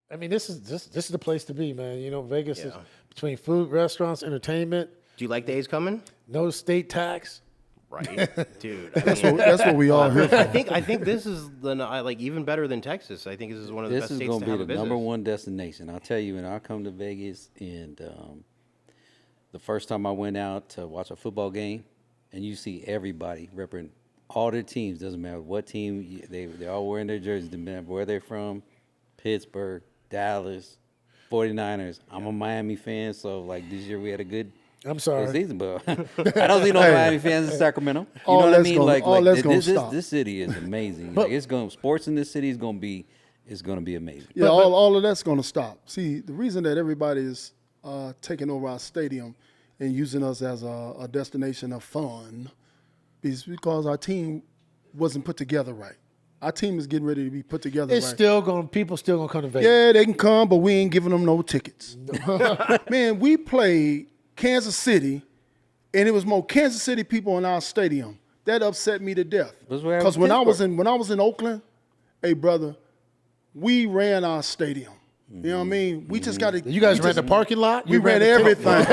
I mean, this is the place to be, man. You know, Vegas is between food, restaurants, entertainment. Do you like days coming? No state tax. Right, dude. That's what we all here for. I think this is like even better than Texas. I think this is one of the best states to have a business. This is going to be the number one destination. I'll tell you, when I come to Vegas, and the first time I went out to watch a football game, and you see everybody representing all their teams. Doesn't matter what team they're all wearing their jerseys. Doesn't matter where they're from. Pittsburgh, Dallas, 49ers. I'm a Miami fan, so like this year we had a good. I'm sorry. Season, but I don't see no Miami fans in Sacramento. You know what I mean? This city is amazing. But, sports in this city is going to be amazing. Yeah, all of that's going to stop. See, the reason that everybody is taking over our stadium and using us as a destination of fun is because our team wasn't put together right. Our team is getting ready to be put together right. People still gonna come to Vegas. Yeah, they can come, but we ain't giving them no tickets. Man, we played Kansas City, and it was more Kansas City people in our stadium. That upset me to death. Because when I was in Oakland, hey brother, we ran our stadium. You know what I mean? We just got to. You guys ran the parking lot. We ran everything.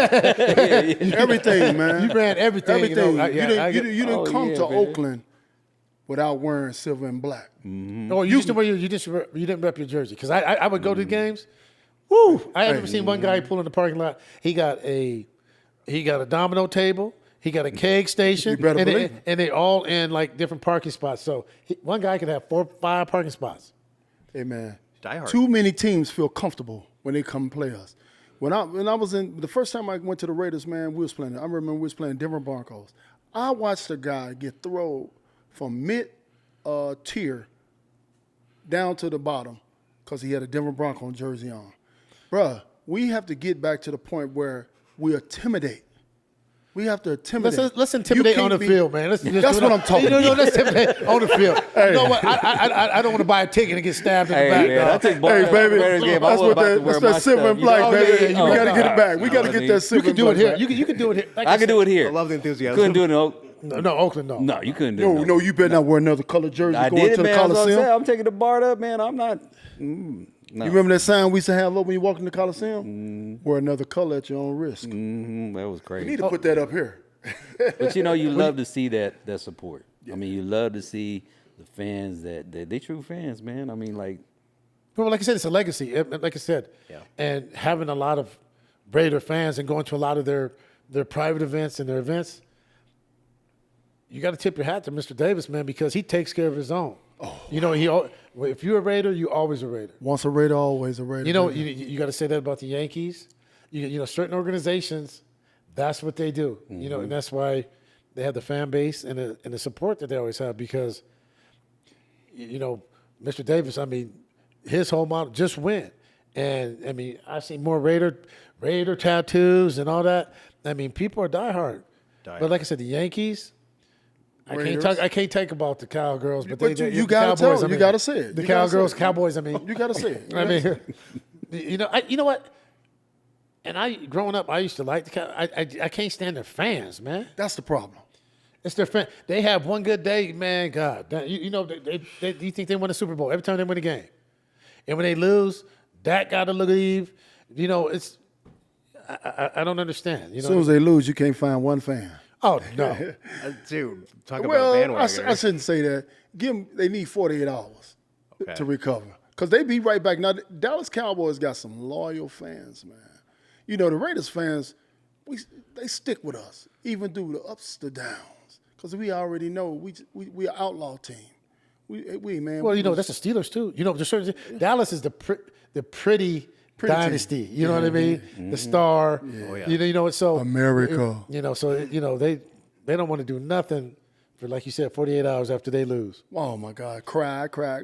Everything, man. You ran everything. You didn't come to Oakland without wearing silver and black. Mm-hmm. Oh, you didn't rep your jersey because I would go to the games. Woo! I had never seen one guy pull in the parking lot. He got a domino table. He got a keg station, and they all in like different parking spots. So one guy could have 4 or 5 parking spots. Hey man, diehard. Too many teams feel comfortable when they come play us. When I was in the first time I went to the Raiders, man, I remember we was playing Denver Broncos. I watched a guy get thrown from mid tier down to the bottom because he had a Denver Bronco jersey on. Bruh, we have to get back to the point where we intimidate. We have to intimidate. Let's intimidate on the field, man. That's what I'm talking about. No, let's intimidate on the field. Hey. You know what? I don't want to buy a ticket and get stabbed in the back. Man, baby, that's that silver and black, baby. We got to get it back. We got to get that silver and black. You can do it here. I can do it here. I love the enthusiasm. Couldn't do it in Oakland. No, Oakland, no. No, you couldn't do it. No, you better not wear another color jersey going to the Coliseum. I'm taking the bar up, man. I'm not. No. You remember that sign we used to have up when you walk in the Coliseum? Wear another color at your own risk. That was crazy. We need to put that up here. But you love to see that support. Yeah. I mean, you love to see the fans that they true fans, man. I mean, like I said, it's a legacy. Like I said, and having a lot of Raider fans and going to a lot of their private events and their events, you got to tip your hat to Mr. Davis, man, because he takes care of his own. Oh. If you're a Raider, you're always a Raider. Once a Raider, always a Raider. You got to say that about the Yankees. Certain organizations, that's what they do. Mm-hmm. And that's why they have the fan base and the support that they always have because, Mr. Davis, I mean, his whole model, just win. And, I mean, I've seen more Raider tattoos and all that. I mean, people are diehard. But like I said, the Yankees, I can't talk about the Cowgirls, but you got to tell them. You got to say it. The Cowgirls, Cowboys, I mean. You got to say it. I mean, you know what? And growing up, I used to like the Cowboys. I can't stand their fans, man. That's the problem. It's their fan. They have one good day, man. God, you think they win a Super Bowl every time they win a game, and when they lose, that got to leave. It's I don't understand. As soon as they lose, you can't find one fan. Oh no, dude! Talk about a bandwagon. I shouldn't say that. They need 48 hours to recover because they be right back. Now, Dallas Cowboys got some loyal fans, man. The Raiders fans, they stick with us even through the ups to downs because we already know we an outlaw team. Man. Well, that's the Steelers too. Dallas is the pretty dynasty. You know what I mean? Mm-hmm. The star. Yeah. So America. They don't want to do nothing for, like you said, 48 hours after they lose. Oh my God, cry, cry. I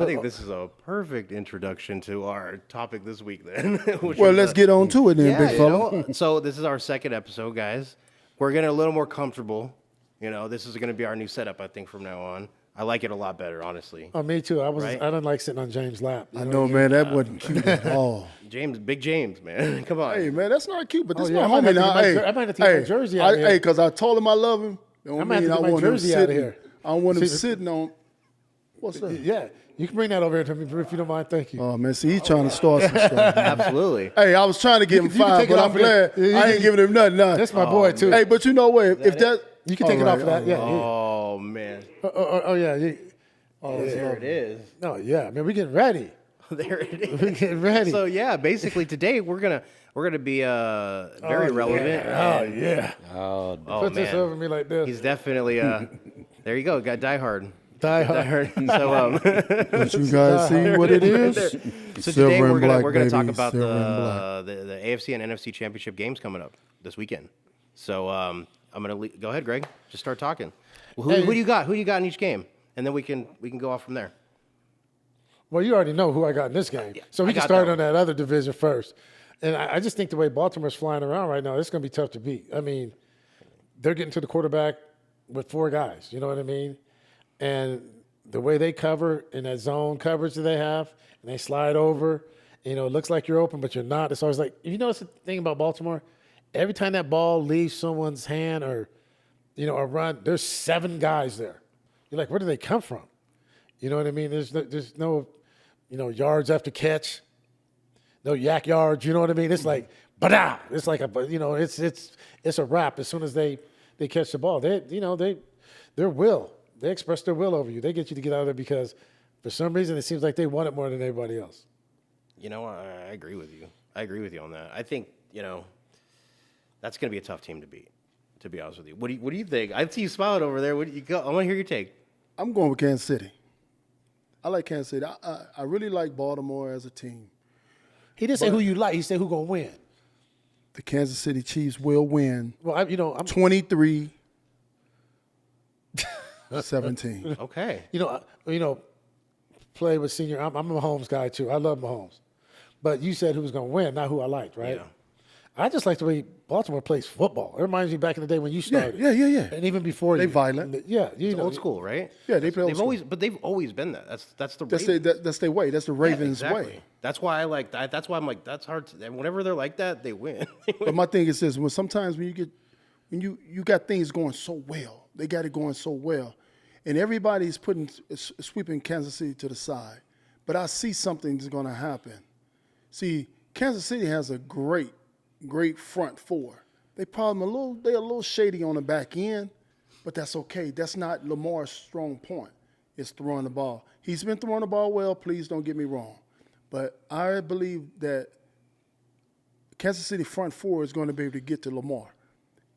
think this is a perfect introduction to our topic this week. Then, let's get on to it then, big fella. So this is our second episode, guys. We're getting a little more comfortable. This is going to be our new setup, I think, from now on. I like it a lot better, honestly. Oh, me too. I didn't like sitting on James' lap. I know, man. That wasn't cute at all. Big James, man. Come on. Hey, man, that's not cute. But this is my homie now. I might have to get my jersey out of here. Hey, because I told him I love him. I might have to get my jersey out of here. I don't want him sitting on. What's that? Yeah, you can bring that over here to me if you don't mind. Thank you. Oh man, see, he's trying to start some stuff. Man. Absolutely. Hey, I was trying to give him you can 5, take it but I'm off there. glad Yeah, I ain't giving him nothing. That's my boy too. Hey, but you know what? If that You can take it off of that. Yeah. Oh man. Oh yeah. There it is. No, yeah. Man, we getting ready. There it is. We getting ready. So yeah, basically today we're gonna be very relevant. Oh yeah. Oh, Oh, Put this man. over me like this. He's definitely there you go. Got Die Hard. Die Hard. So But you guys see what it is? So Silver today and we're gonna black, talk baby. about Silver and the AFC and NFC Championship games coming up this weekend. So I'm gonna go ahead, Greg. Just start talking. Well, who do you got? Who you got in each game? And then we can go off from there. Well, you already know who I got in this game. So we I can got start that on that other division first. And I just think the way Baltimore's flying around right now, it's going to be tough to beat. I mean, they're getting to the quarterback with 4 guys. You know what I mean? And the way they cover in that zone coverage that they have, and they slide over, it looks like you're open, but you're not. It's always like, if you notice the thing about Baltimore, every time that ball leaves someone's hand or, a run, there's 7 guys there. You're like, where do they come from? You know what I mean? There's no yards after catch, no yak yards. You know what I mean? It's like, ba-da! It's like it's a wrap as soon as they catch the ball. Their will. They express their will over you. They get you to get out of there because for some reason it seems like they want it more than everybody else. I agree with you. I agree with you on that. I think that's going to be a tough team to beat. To be honest with you, what do you think? I see you smiling over there. What do you go? I want to hear your take. I'm going with Kansas City. I like Kansas City. I really like Baltimore as a team. He didn't say who you like. He said who gonna win. The Kansas City Chiefs will win. Well, I'm 23-17. Okay. Play with senior. I'm a Mahomes guy too. I love Mahomes, but you said who was gonna win, not who I liked, right? Yeah. I just like the way Baltimore plays football. It reminds me back in the day when you started. Yeah. And even before They violent. Yeah, It's old school, right? Yeah, they play old They've school. always been that. That's the That's Ravens. their way. That's the Ravens' exactly. way. That's why I like that. That's why I'm like that's hard. Whenever they're like that, they win. But my thing is this: sometimes when you got things going so well, they got it going so well, and everybody's sweeping Kansas City to the side. But I see something's going to happen. See, Kansas City has a great front 4. They're a little shady on the back end, but that's okay. That's not Lamar's strong point. It's throwing the ball. He's been throwing the ball well. Please don't get me wrong, but I believe that Kansas City front 4 is going to be able to get to Lamar,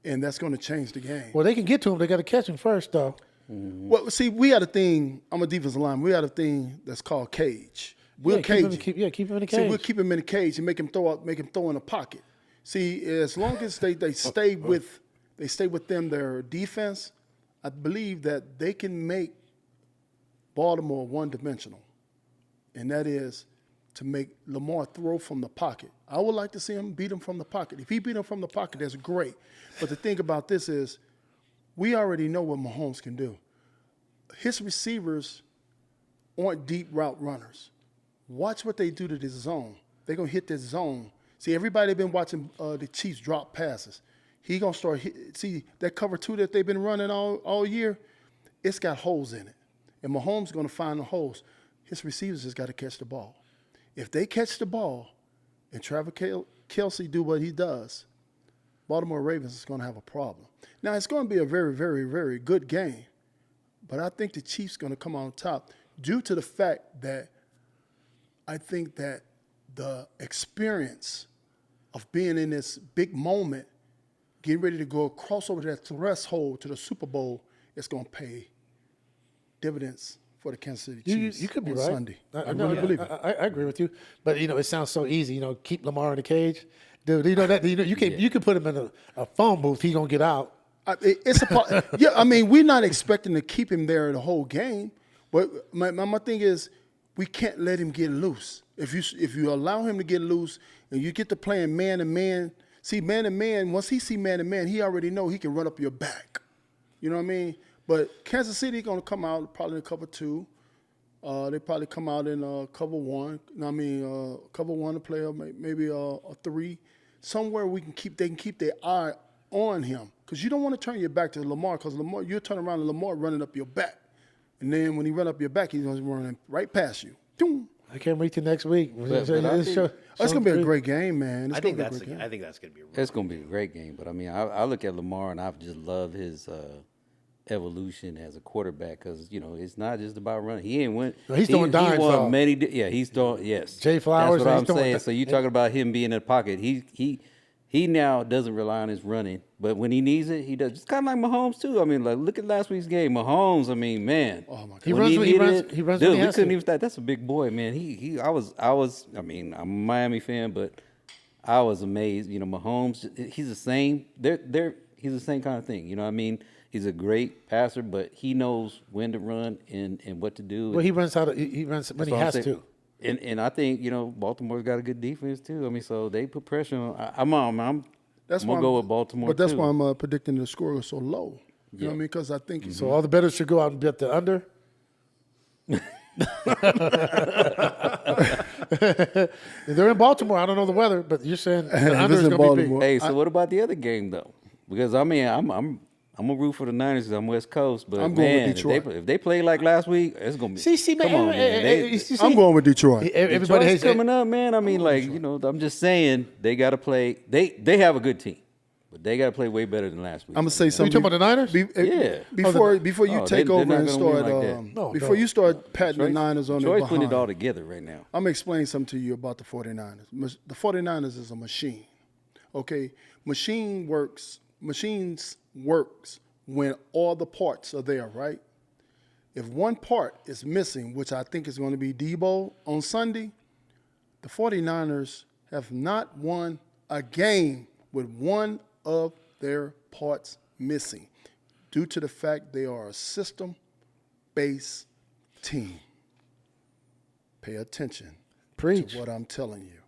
and that's going to change the game. Well, they can get to him. They got to catch him first, though. Well, see, we had a thing. I'm a defensive lineman. We had a thing that's called cage. We'll cage him. Keep him in the cage. See, we'll keep him in the cage and make him throw in the pocket. See, as long as they stay with their defense, I believe that they can make Baltimore one-dimensional, and that is to make Lamar throw from the pocket. I would like to see him beat him from the pocket. If he beat him from the pocket, that's great. But the thing about this is, we already know what Mahomes can do. His receivers aren't deep route runners. Watch what they do to this zone. They're going to hit this zone. See, everybody been watching the Chiefs drop passes. He going to start see, that cover 2 that they've been running all year, it's got holes in it. And Mahomes going to find the holes. His receivers just got to catch the ball. If they catch the ball and Travis Kelce do what he does, Baltimore Ravens is going to have a problem. Now, it's going to be a very, very, very good game, but I think the Chiefs are going to come on top due to the fact that I think that the experience of being in this big moment, getting ready to go across over that threshold to the Super Bowl, is going to pay dividends for the Kansas City Chiefs. You could be on right. Sunday. I No, really believe it. I agree with you, but it sounds so easy. Keep Lamar in the cage, dude. You can put him in a phone booth. He gonna get out. Yeah, I mean, we're not expecting to keep him there the whole game, but my thing is, we can't let him get loose. If you allow him to get loose and you get to playing man to man, see man to man. Once he see man to man, he already know he can run up your back. You know what I mean? But Kansas City going to come out probably in cover 2. They probably come out in cover 1. Cover 1 to play maybe a 3. Somewhere they can keep their eye on him, because you don't want to turn your back to Lamar, because Lamar, you'll turn around and Lamar running up your back. And then when he run up your back, he's going to run right past you. Doom. I can't wait till next week. but I think- It's going to be a great game, man. I think that's going to be. It's going to be a great game. But, I mean, I look at Lamar, and I just love his evolution as a quarterback because, it's not just about running. He ain't win. No, he's throwing dimes, He won though. many. He's throwing, yes. Jay Flowers, That's what I'm he's throwing saying. di- So you talking about him being in the pocket. He now doesn't rely on his running. But when he needs it, he does. It's kind of like Mahomes, too. I mean, like, look at last week's game. Mahomes, I mean, man. Oh, my God. He when runs when he needed runs- it, he runs dude, when he we has couldn't to. even. That's a big boy, man. I mean, I'm a Miami fan, but I was amazed. Mahomes, he's the same. He's the same kind of thing. You know what I mean? He's a great passer, but he knows when to run and what to do. Well, he runs when he That's has what I'm saying. to. And I think Baltimore's got a good defense too. I mean, so they put pressure on. I'm gonna go with Baltimore. But that's too. why I'm predicting the score is so low. You know what I mean? Because I think So all the bettors should go out and bet the under. They're in Baltimore. I don't know the weather, but you're saying the under it's is in going to be big. Baltimore. Hey, so what about the other game though? Because I mean, I'm a root for the Niners because I'm West Coast, but I'm going with man, Detroit. if they play like last week, it's gonna be. See, man. come on, man. I'm going with Detroit. Everybody Detroit's hates coming up, man. I mean, I'm just saying they got to play. They have a good team, but they got to play way better than last week. I'm gonna say You something. talking about the Niners? Yeah. Before you Oh, take they're over not and gonna win start, like that. No, before you start patting the Niners on their Detroit's putting it all behind, together right now. I'm gonna explain something to you about the 49ers. The 49ers is a machine. Okay, machines works when all the parts are there, right? If one part is missing, which I think is going to be Debo on Sunday, the 49ers have not won a game with one of their parts missing due to the fact they are a system-based team. Pay attention Preach. to what I'm telling you.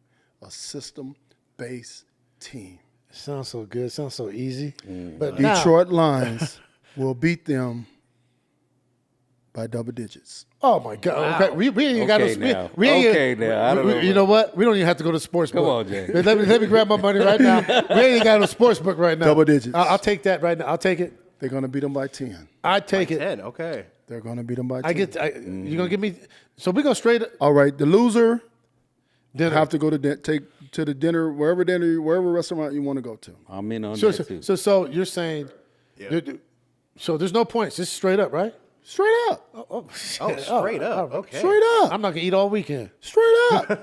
A system-based team. Sounds so good. Sounds so easy. But Detroit Lions will beat them by double digits. oh my God! Okay, we ain't got Okay, no. now. We ain't Okay, now. I don't know You know what? We don't even have to go to sports Come book. on, Jay. Let me grab my money right now. We ain't got no sports book right now. Double digits. I'll take that right now. I'll take it. They're going to beat them by 10. I take it. 10. Okay. They're going to beat them by 10. You're gonna give me. So we go straight All right, the loser dinner. have to go to take to the dinner, wherever restaurant you want to go to. I'm in on So, that too. so you're saying, so there's no points. This is straight up, right? Straight up. Oh, straight up. Okay. Straight up. I'm not gonna eat all weekend. Straight up. I'm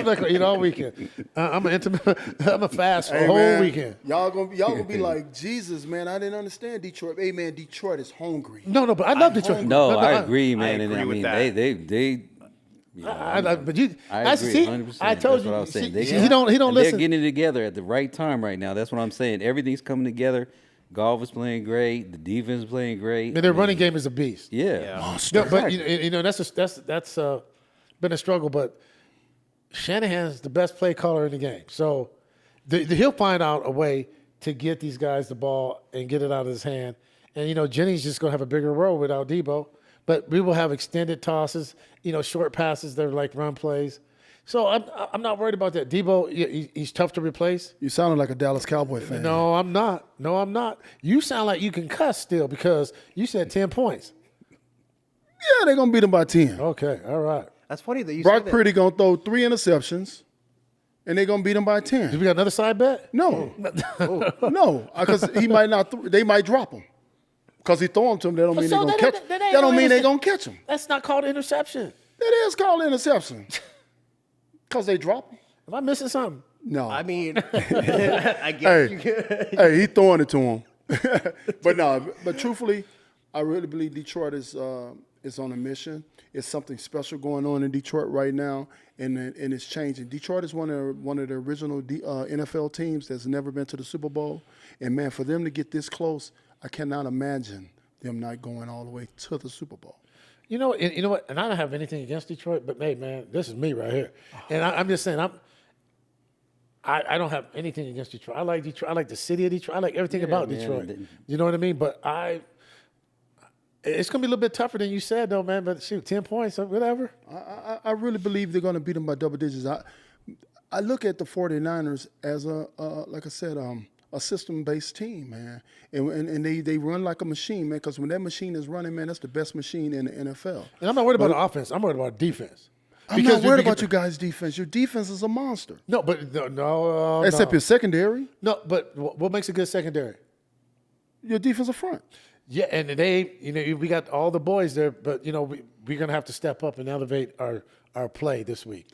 not gonna eat all weekend. I'm a fast for a Hey, whole man, weekend. Y'all gonna be like, Jesus, man, I didn't understand Detroit. Hey, man, Detroit is hungry. No, but I love Detroit. No, I agree, man. agree and with I mean, that. they But you, I agree, see, 100%. I told That's you. what I was saying. See, he don't and listen. They're getting it together at the right time right now. That's what I'm saying. Everything's coming together. Golf is playing great. The defense is playing great. And their running game is a beast. Yeah. No, but that's been a struggle. But Shanahan's the best play caller in the game, so he'll find out a way to get these guys the ball and get it out of his hand. And Jennings just gonna have a bigger role without Debo. But we will have extended tosses, short passes that are like run plays. So I'm not worried about that. Debo, he's tough to replace. You sounded like a Dallas Cowboy fan. No, I'm not. You sound like you can cuss still because you said 10 points. Yeah, they're gonna beat them by 10. Okay, all right. That's funny that you Brock said that. Purdy gonna throw 3 interceptions, and they're gonna beat them by Do 10. we got another side bet? No, no, because he might not. They might drop him. Because he throw them to them, that don't mean So they're gonna that- catch. that That ain't don't no mean they're intercept- gonna catch him. That's not called interception. That is called interception. Because they drop him. Am I missing something? No. I mean, I guess you could. Hey, he throwing it to him. But truthfully, I really believe Detroit is on a mission. It's something special going on in Detroit right now, and it's changing. Detroit is one of the original NFL teams that's never been to the Super Bowl, and man, for them to get this close, I cannot imagine them not going all the way to the Super Bowl. You know what? And I don't have anything against Detroit, but hey, man, this is me right here. And I'm just saying, I don't have anything against Detroit. I like Detroit. I like the city of Detroit. I like everything about man. Detroit. You know what I mean? But it's gonna be a little bit tougher than you said, though, man. But shoot, 10 points, whatever. I really believe they're going to beat them by double digits. I look at the 49ers as like I said, a a system-based team, man. And they run like a machine, man, because when that machine is running, man, that's the best machine in the NFL. And I'm not worried about the offense. I'm worried about defense. I'm not worried about you guys' defense. Your defense is a monster. No, but no. Except your secondary. No, but what makes a good secondary? Your defensive front. Yeah, and we got all the boys there, but we're gonna have to step up and elevate our play this week.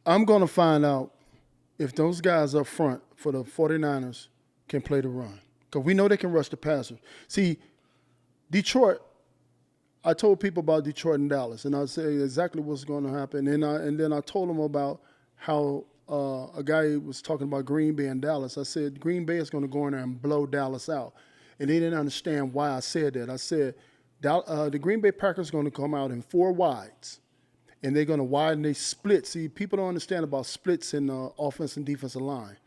I'm gonna find out if those guys up front for the 49ers can play the run, because we know they can rush the passer. See, Detroit. I told people about Detroit and Dallas, and I said exactly what's going to happen. And then I told them about how a guy was talking about Green Bay and Dallas. I said Green Bay is going to go in there and blow Dallas out, and they didn't understand why I said that. I said the Green Bay Packers are going to come out in 4 wides, and they're going to widen their split. See, people don't understand about splits in the offense and defensive line.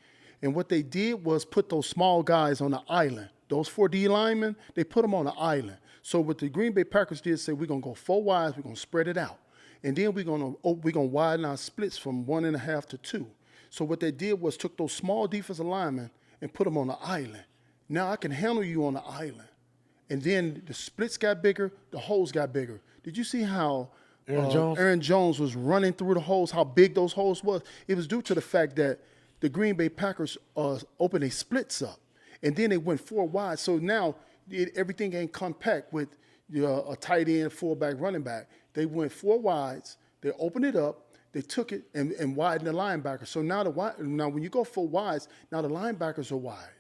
And what they did was put those small guys on the island. Those 4 D linemen, they put them on the island. So what the Green Bay Packers did say, we're going to go 4 wides, we're going to spread it out. And then we're going to widen our splits from 1.5 to 2. So what they did was took those small defensive linemen and put them on the island. Now I can handle you on the island. And then the splits got bigger, the holes got bigger. Did you see how Aaron Jones was running through the holes, how big those holes was? It was due to the fact that the Green Bay Packers opened their splits up. And then they went 4 wide. So now everything ain't compact with a tight end, fullback, running back. They went 4 wides. They opened it up. They took it and widened the linebacker. So now when you go 4 wides, now the linebackers are wider.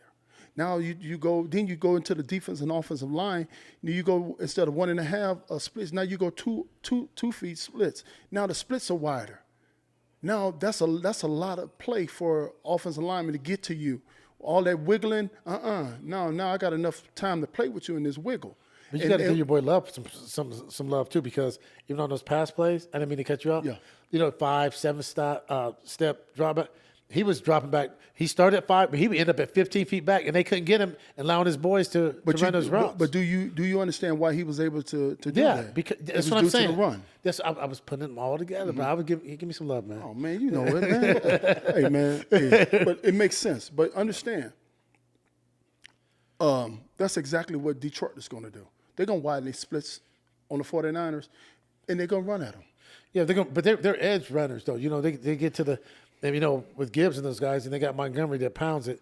Now you go into the defense and offensive line. You go instead of 1.5 splits. Now you go two feet splits. Now the splits are wider. Now that's a lot of play for offensive linemen to get to you. All that wiggling, No, now I got enough time to play with you in this wiggle. But you got to give your boy love some love too, because even on those pass plays, I didn't mean to cut you off. Yeah. 5, 7 step drop back. He was dropping back. He started at 5, but he would end up at 15 feet back, and they couldn't get him, and allowing his boys to run those routes. But do you understand why he was able to do that? Yeah, because that's what I'm saying. To the run. I was putting them all together, but I would give me some love, man. Oh man, you know it, man. Hey man, but it makes sense. But understand, that's exactly what Detroit is going to do. They're going to widen their splits on the 49ers, and they're going to run at them. Yeah, they're edge runners though. They get to the. And, with Gibbs and those guys, and they got Montgomery that pounds it.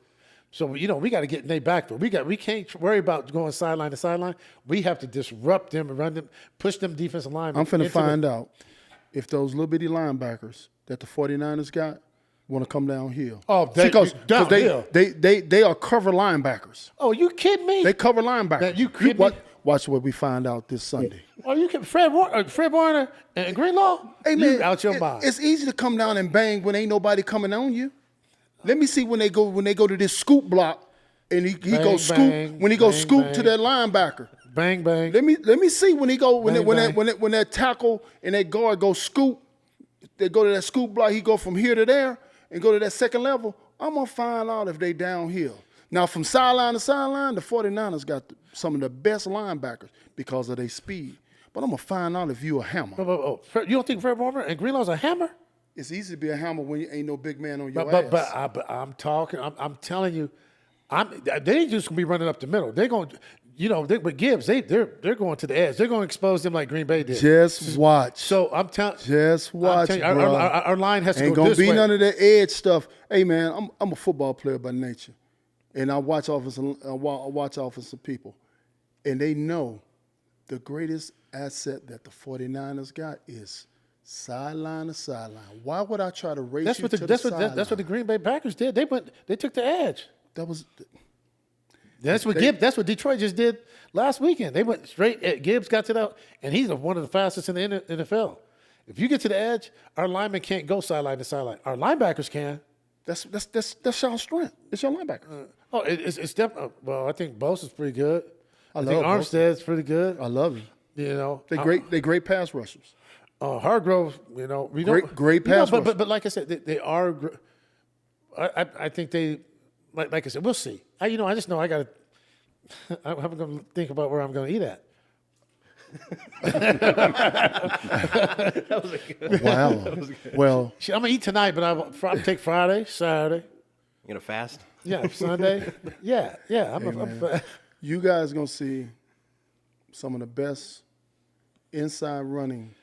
So, we got to get in their backfield. We can't worry about going sideline to sideline. We have to disrupt them and run them, push them defensive linemen. I'm finna find out if those little bitty linebackers that the 49ers got want to come downhill. Oh, because downhill. They are cover linebackers. Oh, you kidding me? They cover linebackers. Now, you kidding me? Watch what we find out this Sunday. Oh, you can Fred Warner and Greenlaw? Hey, man, you out your mind. It's easy to come down and bang when ain't nobody coming on you. Let me see when they go to this scoop block and he goes scoop to that linebacker. Bang bang. Let me see when he go when that tackle and that guard go scoop. They go to that scoop block. He go from here to there and go to that second level. I'm gonna find out if they downhill. Now, from sideline to sideline, the 49ers got some of the best linebackers because of their speed. But I'm going to find out if you a hammer. You don't think Fred Warner and Greenlaw's a hammer? It's easy to be a hammer when you ain't no big man on your ass. But I'm telling you, they ain't just going to be running up the middle. They're going to, with Gibbs, they're going to the edge. They're going to expose them like Green Bay did. Just watch. So I'm telling you. Just watch, bro. Our line has to ain't go this way. Ain't going to be none of that edge stuff. Hey, man, I'm a football player by nature. And I watch offensive people. And they know the greatest asset that the 49ers got is sideline to sideline. Why would I try to race you to the sideline? That's what the Green Bay Packers did. They took the edge. That's what Detroit just did last weekend. They went straight at Gibbs, got to that, and he's one of the fastest in the NFL. If you get to the edge, our linemen can't go sideline to sideline. Our linebackers can. That's y'all strength. It's your linebacker. It's definitely. Well, I think Bosa's pretty good. I think love Armstead's pretty good. I love him. They great pass rushers. Hargrove, great pass rushers. But like I said, they are. I think they, like I said, we'll see. I just know I got to. I'm going to think about where I'm going to eat at. That was a good. Wow. Well, I'm gonna eat tonight, but I'm take Friday, Saturday. You gonna fast? Yeah, Sunday. Yeah. I'm You guys going to see some of the best inside running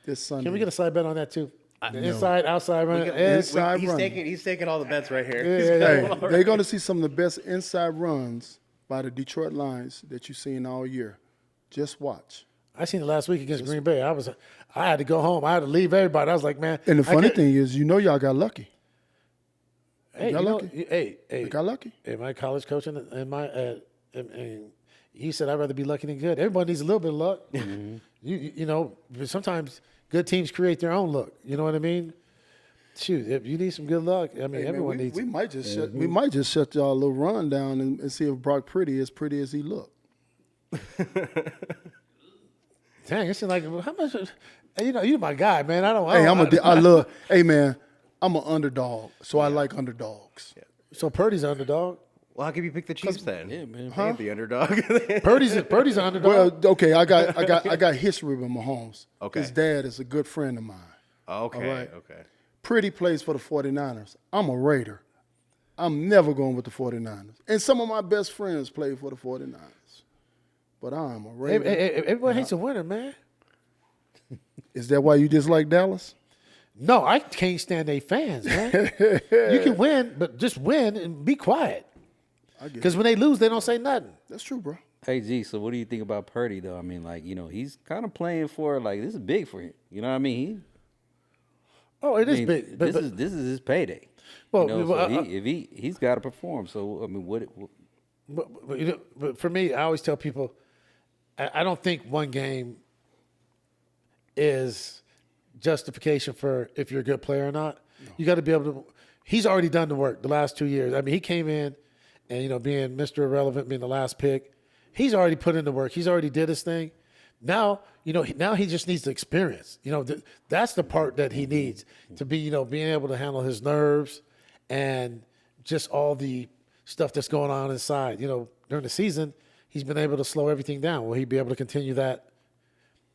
this Sunday. Can we get a side bet on that too? The inside, outside running. Inside he's running. he's taking all the bets right here. Hey, they're going to see some of the best inside runs by the Detroit Lions that you've seen all year. Just watch. I seen it last week against Green Bay. I had to go home. I had to leave everybody. I was like, man. And the funny thing is, y'all got lucky. Hey, got lucky. Hey, Got lucky. Hey, my college coach and and he said I'd rather be lucky than good. Everybody needs a little bit of luck. Mm-hmm. You know, but sometimes good teams create their own luck. You know what I mean? Shoot, if you need some good luck, I mean, everyone needs. We might just shut y'all a little run down and see if Brock Purdy is pretty as he look. Dang, it seems like how much? You're my guy, man. Hey man, I'm an underdog, so I like underdogs. Yeah. So Purdy's an underdog. Well, how can you pick the Chiefs then? Yeah, man. They ain't the underdog. Purdy's an underdog. Well, okay, I got history with Mahomes. Okay. His dad is a good friend of mine. Okay. All right. Okay. Purdy plays for the 49ers. I'm a Raider. I'm never going with the 49ers. And some of my best friends play for the 49ers. But I'm a Raider. Everyone hates a winner, man. Is that why you dislike Dallas? No, I can't stand they fans, man. You can win, but just win and be quiet. Because when they lose, they don't say nothing. That's true, bro. Hey, G, so what do you think about Purdy, though? I mean, like, he's kind of playing for, like, this is big for him. You know what I mean? It is big. But, this is his payday. Well, he's got to perform. So, I mean, but for me, I always tell people, I don't think one game is justification for if you're a good player or not. No. You got to be able to. He's already done the work the last 2 years. I mean, he came in and being Mr. Irrelevant, being the last pick, he's already put in the work. He's already did his thing. Now, now he just needs the experience. That's the part that he needs to be, being able to handle his nerves and just all the stuff that's going on inside. During the season, he's been able to slow everything down. Will he be able to continue that,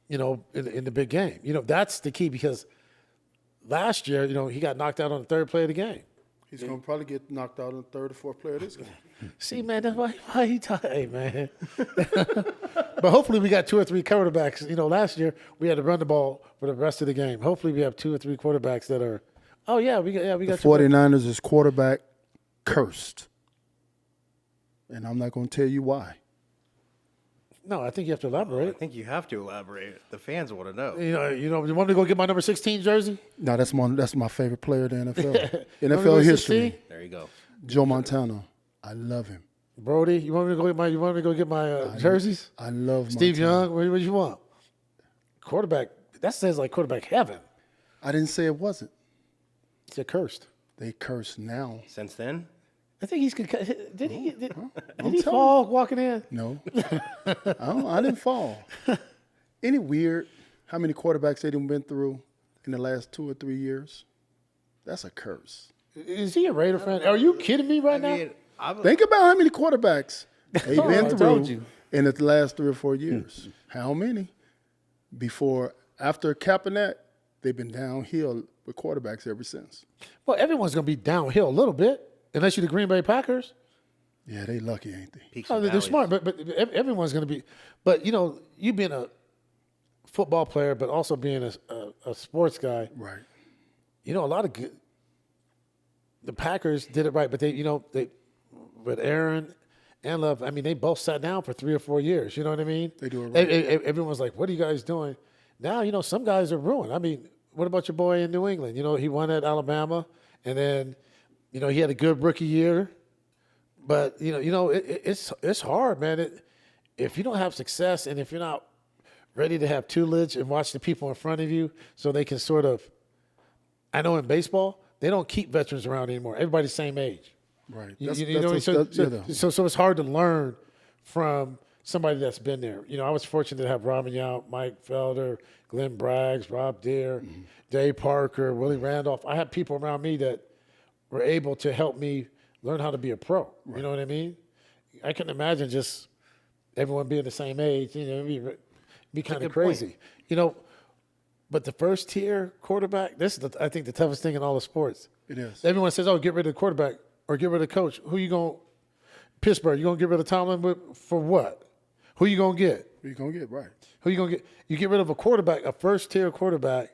in the big game? That's the key because last year, he got knocked out on the third play of the game. He's going to probably get knocked out on the third or fourth player of this game. See, man, that's why he hey, man. But hopefully we got 2 or 3 quarterbacks. Last year we had to run the ball for the rest of the game. Hopefully we have 2 or 3 quarterbacks that are, we got the 49ers is quarterback cursed. And I'm not going to tell you why. No, I think you have to elaborate. I think you have to elaborate. The fans want to know. You want me to go get my number 16 jersey? No, that's my favorite player in the NFL. NFL history. There you go. Joe Montana. I love him. Brody, you want me to go get my jerseys? I love Steve Montana. Young. What do you want? Quarterback. That says like quarterback heaven. I didn't say it wasn't. It's a cursed. They curse now. Since then? I think he's did he fall walking in? No, I didn't fall. Any weird? How many quarterbacks they done been through in the last 2 or 3 years? That's a curse. Is he a Raider fan? Are you kidding me right now? Think about how many quarterbacks they've been told through you. in the last 3 or 4 years. How many? After Kaepernick, they've been downhill with quarterbacks ever since. Well, everyone's going to be downhill a little bit. Unless you're the Green Bay Packers. Yeah, they lucky, ain't they? They're smart, but everyone's going to be. But, you being a football player, but also being a sports guy. Right. A lot of good. The Packers did it right, but they with Aaron and Love, I mean, they both sat down for 3 or 4 years. You know what I mean? They do it right. Everyone's like, what are you guys doing? Now, some guys are ruined. I mean, what about your boy in New England? He won at Alabama, and then – he had a good rookie year, but it's hard, man. If you don't have success and if you're not ready to have tutelage and watch the people in front of you, so they can sort of. I know in baseball they don't keep veterans around anymore. Everybody's the same age. Right. So it's hard to learn from somebody that's been there. I was fortunate to have Robin Yount, Mike Felder, Glenn Braggs, Rob Deere, Dave Parker, Willie Randolph. I had people around me that were able to help me learn how to be a pro. Right. You know what I mean? I couldn't imagine just everyone being the same age. It'd be kind of crazy. Point. But the first tier quarterback, this is I think the toughest thing in all of sports. It is. Everyone says, "Oh, get rid of the quarterback," or get rid of coach, who you going? Pittsburgh, you gonna get rid of Tomlin for what? Who you gonna get? Who you gonna get? Right. Who you gonna get? You get rid of a quarterback, a first-tier quarterback.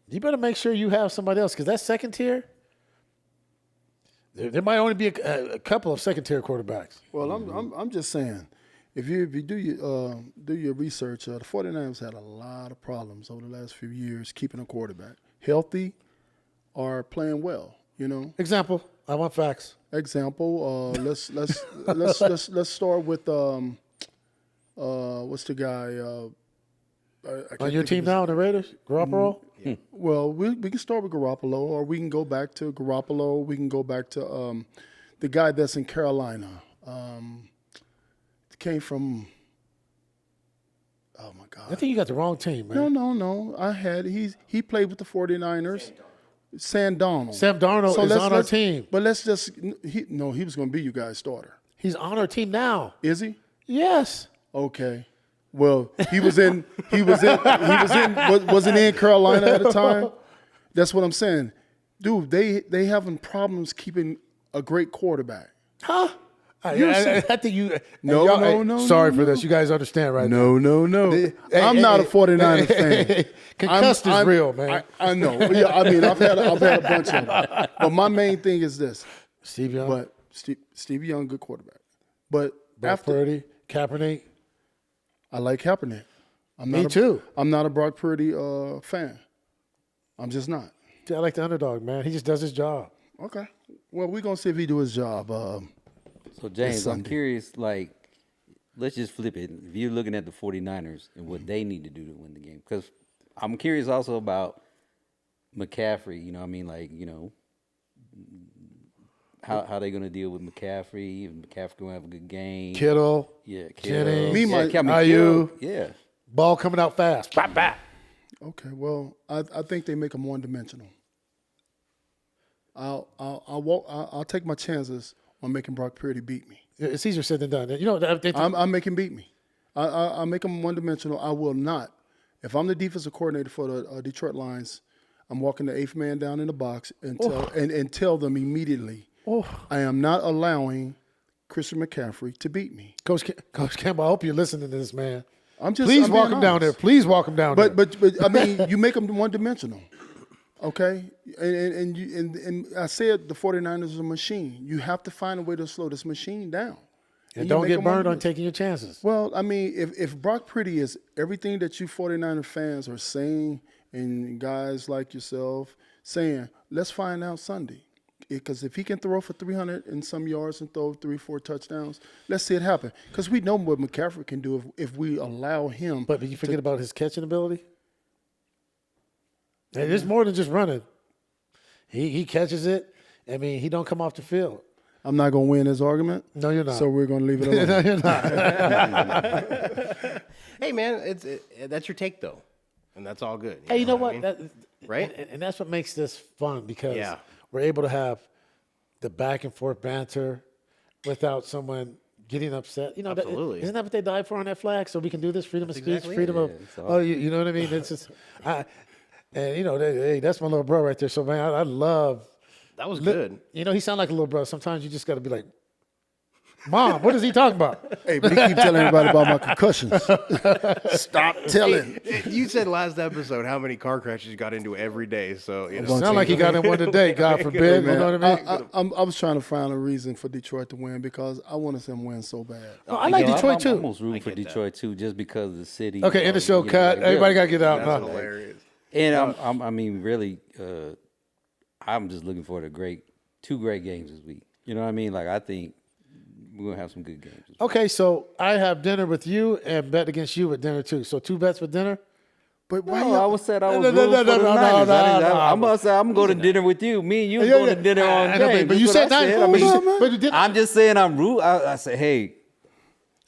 You better make sure you have somebody else because that second tier, there might only be a couple of second-tier quarterbacks. Well, I'm just saying, if you do your research, the 49ers had a lot of problems over the last few years keeping a quarterback healthy or playing well. You know. Example. I want facts. Example. Let's start with what's the guy? On your team now, the Raiders, Garoppolo. Yeah. Well, we can start with Garoppolo, or we can go back to Garoppolo. We can go back to the guy that's in Carolina. Came from. Oh my God! I think you got the wrong team, man. No. He played with the 49ers. Sam Darnold. Sam Darnold is on our team. But let's just he was going to be you guys' starter. He's on our team now. Is he? Yes. Okay. Well, wasn't he in Carolina at the time? That's what I'm saying. Dude, they having problems keeping a great quarterback. Huh? I think you. No. Sorry for this. You guys understand, right? No. I'm not a 49ers fan. Concussed is real, man. I know. Yeah, I mean, I've had a bunch of them. But my main thing is this. Steve Young. But Steve Young, good quarterback. But Brock Purdy, Kaepernick. I like Kaepernick. Me too. I'm not a Brock Purdy fan. I'm just not. I like the underdog, man. He just does his job. Okay. Well, we're going to see if he do his job. So, James, I'm curious, like, let's just flip it. If you're looking at the 49ers and what they need to do to win the game, because I'm curious also about McCaffrey, you know what I mean? Like, you know, how they going to deal with McCaffrey, if McCaffrey going to have a good game. Kittle. Yeah, Jennings. Kittle. Yeah. Ball coming out fast. Bop, bop. Okay, well, I think they make them one-dimensional. I'll take my chances on making Brock Purdy beat me. It's easier said than done. You know, I'm making beat me. I make them one-dimensional. I will not. If I'm the defensive coordinator for the Detroit Lions, I'm walking the eighth man down in the box and tell them immediately, I am not allowing Christian McCaffrey to beat me. Coach Campbell, I hope you're listening to this, man. Please walk him down there. Please walk him down there. But I mean, you make them one-dimensional. Okay, and I said the 49ers is a machine. You have to find a way to slow this machine down. And don't get burned on taking your chances. Well, I mean, if Brock Purdy is everything that you 49er fans are saying, and guys like yourself saying, let's find out Sunday. Because if he can throw for 300 and some yards and throw 3-4 touchdowns, let's see it happen. Because we know what McCaffrey can do if we allow him. But you forget about his catching ability? And it's more than just running. He catches it. I mean, he don't come off the field. I'm not going to win this argument. No, you're not. So we're going to leave it alone. No, you're not. Hey, man, that's your take, though. And that's all good. Hey, you know what? I mean? Right? And that's what makes this fun because we're able to have the back and forth banter without someone getting upset. You know, Absolutely. Isn't that what they died for on that flag? So we can do this freedom of speech, exactly freedom of. You know what I mean? It's just, and you know, hey, that's my little bro right there. So man, I love. That was good. You know, he sound like a little bro. Sometimes you just got to be like, Mom, what is he talking about? Hey, but he keep telling everybody about my concussions. Stop telling. You said last episode how many car crashes you got into every day. So you know, sound like he got in one today. God forbid. You know what I mean? I was trying to find a reason for Detroit to win because I want to see them win so bad. No, I like Detroit too. I'm almost rooting for Detroit too, just because of the city. Okay, end the show. Cut. Everybody got to get out. That's hilarious. And I mean, really, I'm just looking for two great games this week. You know what I mean? Like, I think we're going to have some good games. Okay, so I have dinner with you and bet against you at dinner too. So 2 bets with dinner? But why I was said I was No, rooting for the Niners. no. I'm about to say I'm going to dinner with you. Me and you going to dinner on games. But you said Niners. I'm just saying I'm rooting. I said, hey,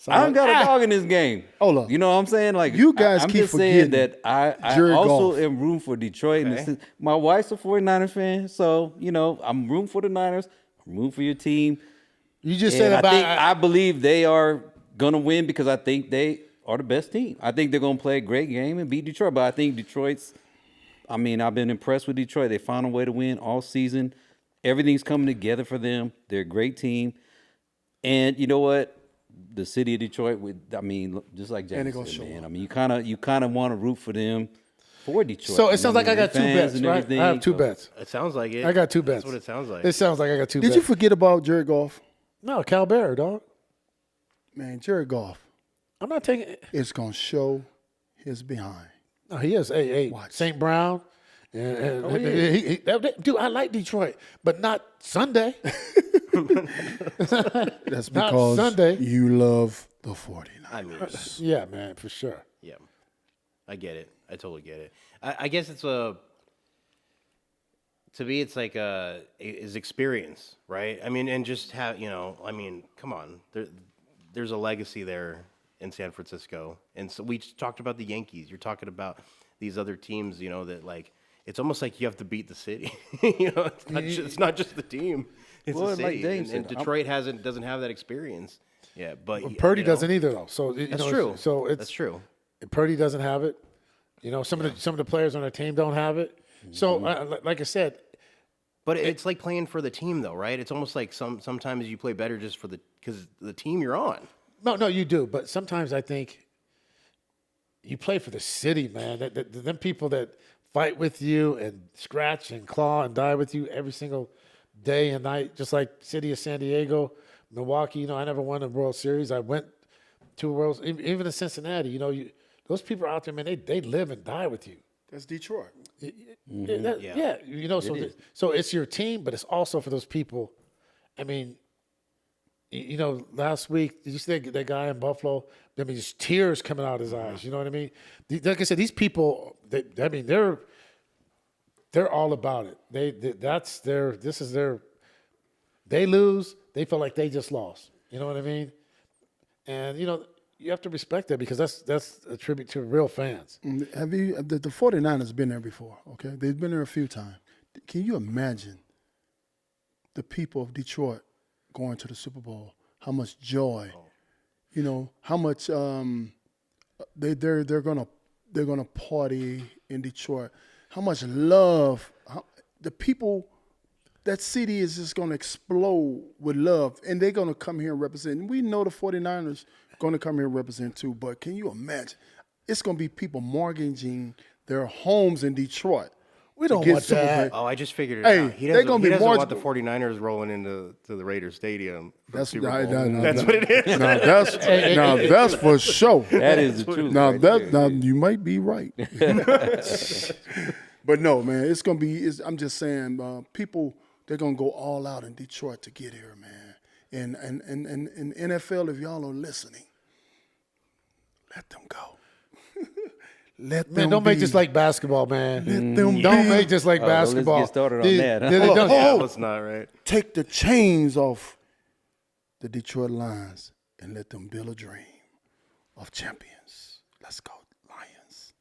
I don't got a dog in this game. Hold up. You know what I'm saying? Like, you guys I'm keep just saying forgetting that I Jared also Goff. am rooting for Detroit. Okay. And my wife's a 49ers fan, so, you know, I'm rooting for the Niners. I'm rooting for your team. You just said about. I believe they are going to win because I think they are the best team. I think they're going to play a great game and beat Detroit. But I think I've been impressed with Detroit. They found a way to win all season. everything's coming together for them. They're a great team. And you know what? The city of Detroit, just like And they James gonna said, show man. up. I mean, you kind of want to root for them for Detroit. So it sounds like I got two fans bets, and right? everything, I have two so- bets. It sounds like it. I got two bets. That's what it sounds like. It sounds like I got two Did bets. you forget about Jared Goff? No, Cal Bear, dog. Man, Jared Goff I'm not taking. is gonna show his behind. No, he is. Hey, Watch. St. Brown. Dude, I like Detroit, but not Sunday. That's Not because Sunday. you love the 49ers. I mean, Yeah, man, for sure. yeah, I get it. I totally get it. I guess it's to me, it's like is experience, right? I mean, and just have come on, there's a legacy there in San Francisco, and so we just talked about the Yankees. You're talking about these other teams, that like it's almost like you have to beat the city. It's not just the team; it's Well, the like city. James And said, Detroit doesn't have that experience. Yeah, but Purdy doesn't either, though. So That's true. So That's true. Purdy doesn't have it. Some of the players on our team don't have it. So, like I said, But it's like playing for the team, though, right? It's almost like sometimes you play better just because the team you're on. no, you do. But sometimes I think you play for the city, man. Them people that fight with you and scratch and claw and die with you every single day and night, just like city of San Diego, Milwaukee. I never won a World Series. I went to a World, even in Cincinnati. Those people are out there, man. They live and die with you. That's Detroit. Yeah. So it's your team, but it's also for those people. I mean, last week, did you see that guy in Buffalo? I mean, just tears coming out of his eyes. You know what I mean? Like I said, these people, they're all about it. They lose, they feel like they just lost. You know what I mean? And, you have to respect that because that's a tribute to real fans. Have you? The 49ers been there before, okay? They've been there a few times. Can you imagine the people of Detroit going to the Super Bowl? How much joy, how much they're gonna party in Detroit. How much love, the people. That city is just going to explode with love, and they're going to come here and represent. And we know the 49ers going to come here and represent too, but can you imagine? It's going to be people mortgaging their homes in Detroit. We don't want that. Oh, I just figured it Hey, out. He they're doesn't, gonna he be doesn't want the marginal. 49ers rolling into the Raiders Stadium. For That's Super Bowl. that's what it is. That's for sure. That is the truth. Now right that there. you might be right. But no, man, it's gonna be. I'm just saying, people they're gonna go all out in Detroit to get here, man. And NFL, if y'all are listening, let them go. Let them Man, don't make be. this like basketball, man. Let them Don't be. make this like basketball. Let's get started on These- that. Huh? these- don't- Yeah, that's not right. Take the chains off the Detroit Lions and let them build a dream of champions. Let's go, Lions.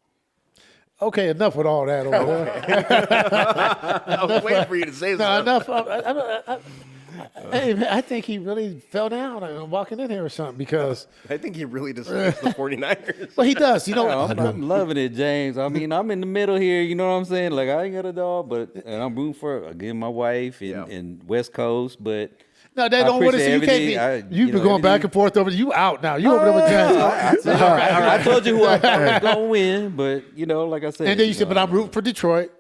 Okay, enough with all that over there. I was waiting for you to say No, something. enough. Hey, man, I think he really fell down walking in here or something because, I think he really dislikes the 49ers. well, he does. I'm loving it, James. I mean, I'm in the middle here. You know what I'm saying? Like, I ain't got a dog, and I'm rooting for again my wife in West Coast. But No, they I don't want to appreciate see. You can't everything. be. You've been going back and forth over. You out now. You over there with James. I told you who I thought was gonna win, but like I said, And then you said, "But I'm rooting for Detroit."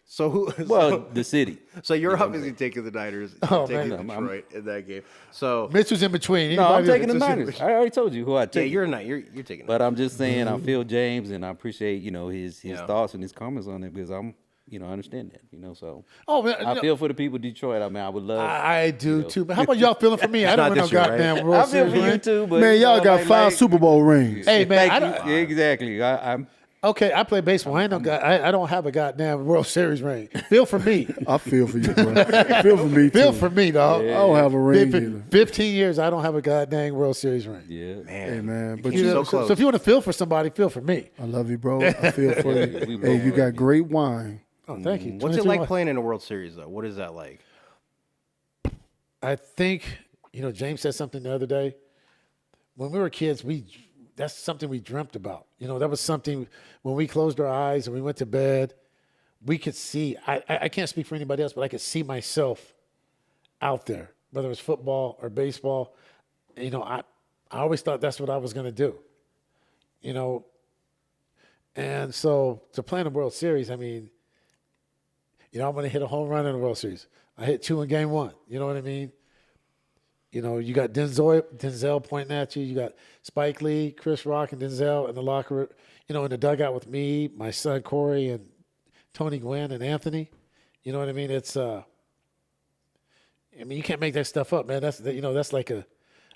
So who? well, the city. So you're obviously taking the Niners, Oh, taking man. Detroit in that game. So Mitch was in between. No, I'm Anybody taking the that's- Niners. I already told you who I yeah, take. you're not. You're taking. But I'm just saying, I feel James, and I appreciate his Yeah. thoughts and his comments on it because I'm I understand that. So Oh man, I feel for the people of Detroit. I mean, I would love. I do too. But how about y'all feeling for me? I not don't win no this year, right? goddamn I World feel Series for you ring. too, but Man, y'all got like, 5 Super Bowl rings. Hey man, I Thank don't, you. Yeah, exactly. I'm. okay. I play baseball. I don't have a goddamn World Series ring. Feel for me. I feel for you, bro. Feel for me, too. Feel for me, dog. I don't have a ring either. 15 years, I don't have a goddamn World Series ring. Yeah. Man, Hey, man, but You're you so know, close. So if you want to feel for somebody, feel for me. I love you, bro. I feel for you. We Hey, both you got love great wine. Oh, thank you. What's it 22 like playing in a World Series though? What is that like? I think, James said something the other day. When we were kids, that's something we dreamt about. That was something when we closed our eyes and we went to bed, we could see. I can't speak for anybody else, but I could see myself out there, whether it's football or baseball. You know, I always thought that's what I was going to do. You know, and so to play in the World Series, I mean, you know, I'm going to hit a home run in the World Series. I hit 2 in game 1. You know what I mean? You know, you got Denzel pointing at you. You got Spike Lee, Chris Rock, and Denzel in the locker room, you know, in the dugout with me, my son Corey, and Tony Gwynn and Anthony. You know what I mean? It's, I mean, you can't make that stuff up, man. That's like a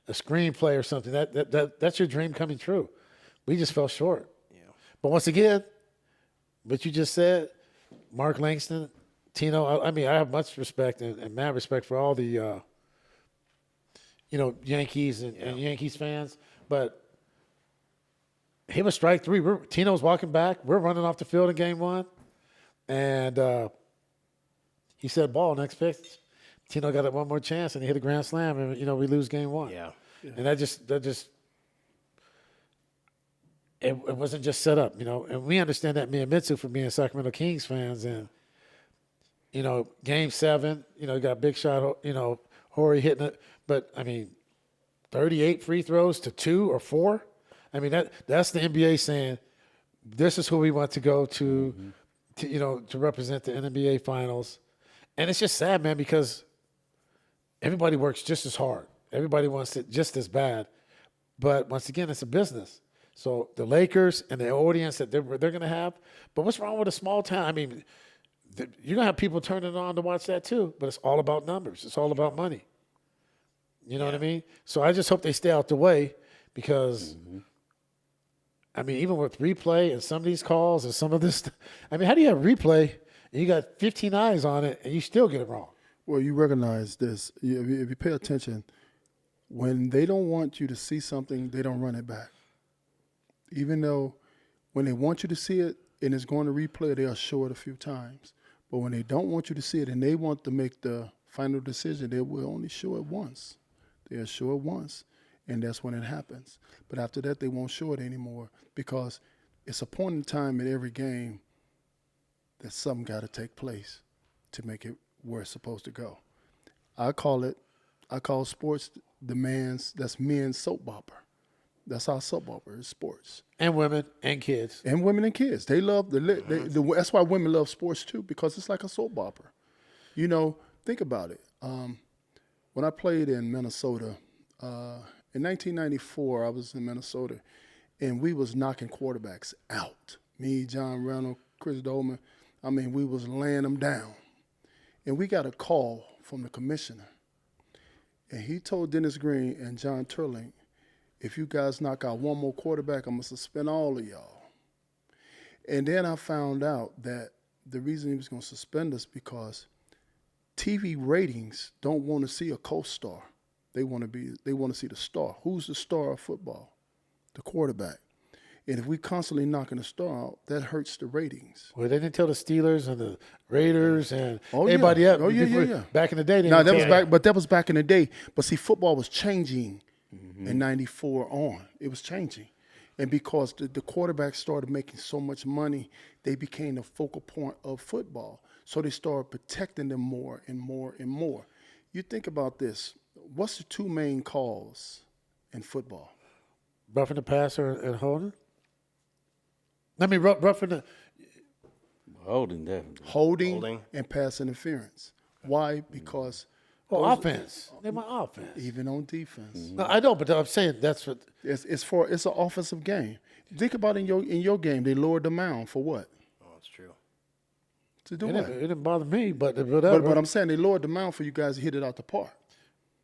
screenplay or something. That's your dream coming true. We just fell short. Yeah. But once again, what you just said, Mark Langston, Tino, I mean, I have much respect and mad respect for all the, you know, Yankees and Yankees fans. But he was strike 3. Tino's walking back. We're running off the field in game 1. And he said, ball, next pitch. Tino got it one more chance, and he hit a grand slam, and, you know, we lose game 1. Yeah. And that just it wasn't just set up, you know. And we understand that, me and Mitsu, for being Sacramento Kings fans. And, you know, game 7, you know, you got big shot, you know, Horry hitting it. But, I mean, 38 free throws to 2 or 4. I mean, that's the NBA saying, this is who we want to go to, you know, to represent the NBA Finals. And it's just sad, man, because everybody works just as hard. Everybody wants it just as bad. But once again, it's a business. So the Lakers and the audience that they're going to have. But what's wrong with a small town? I mean, you're going to have people turning on to watch that too. But it's all about numbers. It's all about money. You know what I mean? So I just hope they stay out the way because, I mean, even with replay and some of these calls and some of this, I mean, how do you have replay and you got 15 eyes on it and you still get it wrong? Well, you recognize this. If you pay attention, when they don't want you to see something, they don't run it back. Even though when they want you to see it and it's going to replay, they'll show it a few times. But when they don't want you to see it and they want to make the final decision, they will only show it once. They'll show it once, and that's when it happens. But after that, they won't show it anymore because it's a point in time in every game that something got to take place to make it where it's supposed to go. I call sports that's men's soap opera. That's our soap opera is sports. And women and kids. And women and kids. They love that's why women love sports too, because it's like a soap opera. You know, think about it. When I played in Minnesota, in 1994, I was in Minnesota, and we was knocking quarterbacks out. Me, John Reynolds, Chris Dolman. I mean, we was laying them down. And we got a call from the commissioner. And he told Dennis Green and John Turling, if you guys knock out one more quarterback, I'm going to suspend all of y'all. And then I found out that the reason he was going to suspend us because TV ratings don't want to see a co-star. They want to see the star. Who's the star of football? The quarterback. And if we constantly knocking the star out, that hurts the ratings. Well, they didn't tell the Steelers and the Raiders and everybody else. Yeah. Back in the day, that was back in the day. But see, football was changing in '94 on. It was changing. And because the quarterbacks started making so much money, they became the focal point of football. So they started protecting them more and more and more. You think about this. What's the 2 main calls in football? Roughing the passer and holding? I mean, roughing the... Holding, definitely. Holding and pass interference. Why? Because... Well, offense. They're my offense. Even on defense. No, I know, but I'm saying that's what... It's an offensive game. Think about in your game, they lowered the mound for what? Oh, that's true. To do It what? didn't bother me, but whatever. But I'm saying they lowered the mound for you guys to hit it out the park.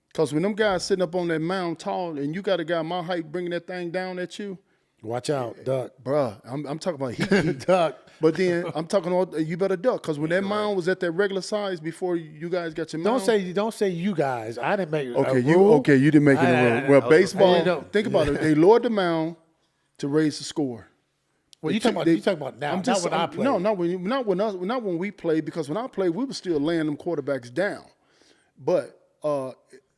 Because when them guys sitting up on that mound tall and you got a guy my height bringing that thing down at you. Watch out, duck. Bruh, I'm talking about heat. Duck. But then I'm talking about you better duck. Because when that mound was at that regular size before you guys got your mound. Don't say you guys. I didn't make Okay, a rule. you didn't make it a rule. Well, baseball, think about it. They lowered the mound to raise the score. Well, you talking about now, not when I played. No, not when we played, because when I played, we were still laying them quarterbacks down. But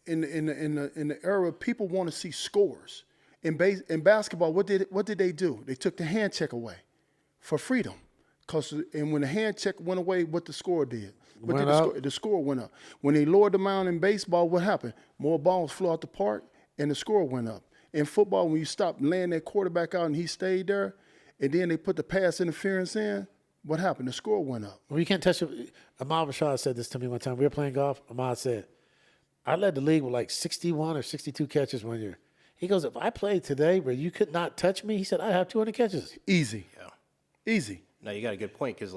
in the era, people want to see scores. In basketball, what did they do? They took the hand check away for freedom. And when the hand check went away, what the score did? What Went did up. the score went up. When they lowered the mound in baseball, what happened? More balls flew out the park, and the score went up. In football, when you stopped laying that quarterback out and he stayed there, and then they put the pass interference in, what happened? The score went up. Well, you can't touch it. Ahmad Rashad said this to me one time. We were playing golf. Ahmad said, I led the league with like 61 or 62 catches one year. He goes, if I played today where you could not touch me, he said, I'd have 200 catches. Easy. Yeah. Easy. No, you got a good point because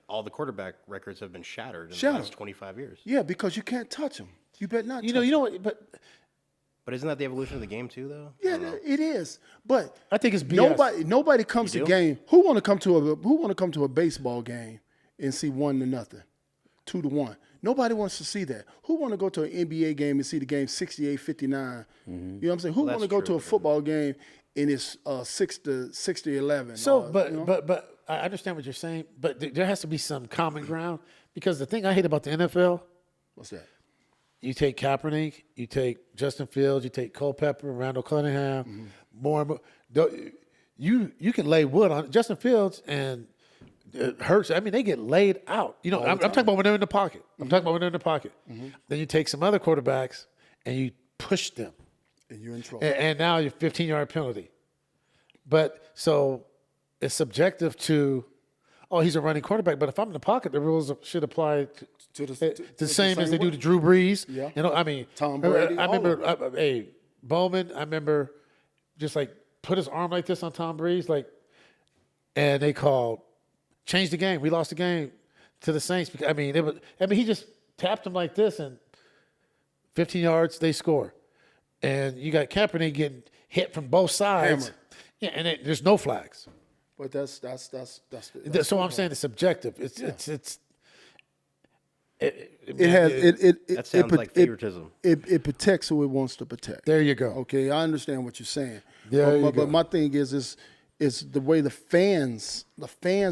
all the quarterback records have been shattered in the last 25 years. Yeah, because you can't touch them. You better not. You know what? But isn't that the evolution of the game too, though? Yeah, it is. But I think it's BS. Nobody comes to game. Who want to come to a baseball game and see 1-0, 2-1? Nobody wants to see that. Who want to go to an NBA game and see the game 68-59? You know what I'm saying? Who want to go to a football game and it's 6-11? So, but I understand what you're saying. But there has to be some common ground because the thing I hate about the NFL, What's that? you take Kaepernick, you take Justin Fields, you take Culpepper, Randall Cunningham, more and more. You can lay wood on Justin Fields and it hurts. I mean, they get laid out. You know, I'm talking about when they're in the pocket. I'm talking about when they're in the pocket. Then you take some other quarterbacks and you push them. And you're in trouble. And now you're 15-yard penalty. But so it's subjective to, he's a running quarterback. But if I'm in the pocket, the rules should apply to the same as they do to Drew Brees. Yeah. You know, I mean, Tom Brady, I remember, Bowman, I remember just like put his arm like this on Tom Brees, and they called, changed the game. We lost the game to the Saints. Because, he just tapped him like this, and 15 yards, they score. And you got Kaepernick getting hit from both sides. Hammered. Yeah, and there's no flags. But that's So I'm saying it's subjective. That sounds like favoritism. It protects who it wants to protect. There you go. Okay, I understand what you're saying. There But my thing is the way the fans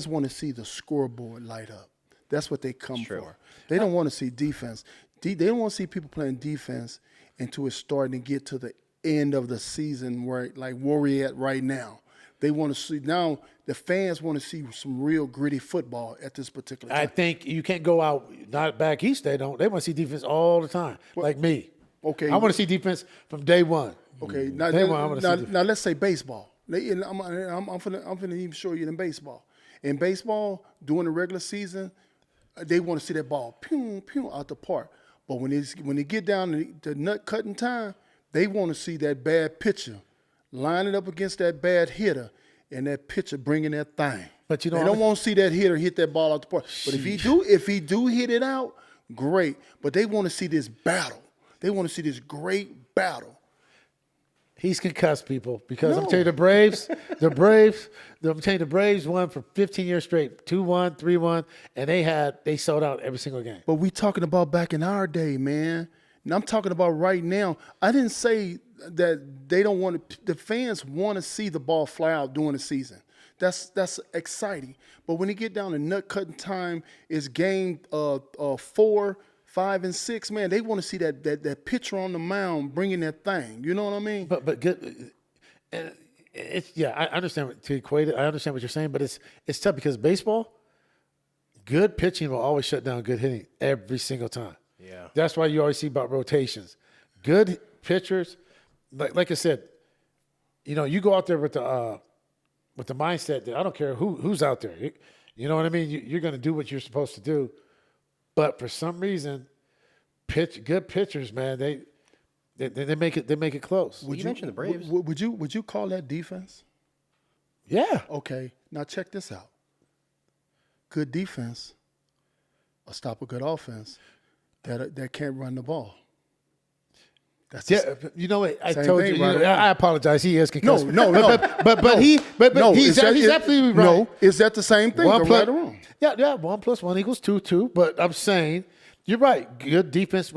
want to see the scoreboard light up. That's what they come for. They don't want to see defense. They don't want to see people playing defense until it's starting to get to the end of the season where we're at right now. They want to see now. The fans want to see some real gritty football at this particular time. I think you can't go out. Not back east. They don't. They want to see defense all the time, like me. Okay, I want to see defense from day one. Okay, Now let's say baseball. I'm finna even show you in baseball. In baseball, during the regular season, they want to see that ball pew pew out the park. But when they get down to nut cutting time, they want to see that bad pitcher line it up against that bad hitter, and that pitcher bringing that thing. But they don't want to see that hitter hit that ball out the park. But if he do hit it out, great. But they want to see this battle. They want to see this great battle. He's concussed, people, because I'm telling you, the Braves, I'm telling you, the Braves won for 15 years straight, 2-1, 3-1, and they sold out every single game. But we talking about back in our day, man. And I'm talking about right now. I didn't say that they don't want to. The fans want to see the ball fly out during the season. That's exciting. But when you get down to nut cutting time, it's game 4, 5, and 6. Man, they want to see that pitcher on the mound bringing that thing. You know what I mean? But good. I understand to equate it. I understand what you're saying, but it's tough because baseball, good pitching will always shut down good hitting every single time. Yeah, that's why you always see about rotations. Good pitchers, like I said, you go out there with the mindset that I don't care who's out there. You know what I mean? You're going to do what you're supposed to do. But for some reason, good pitchers, man, they make it close. You mentioned the Braves. Would you call that defense? Yeah. Okay. Now check this out. Good defense will stop a good offense that can't run the ball. That's you know what? I same told thing, you. right? I apologize. He is concussed. No. But he's absolutely right. No, is that the same thing? Right or wrong? Yeah. 1 + 1 = 2. But I'm saying you're right. Good defense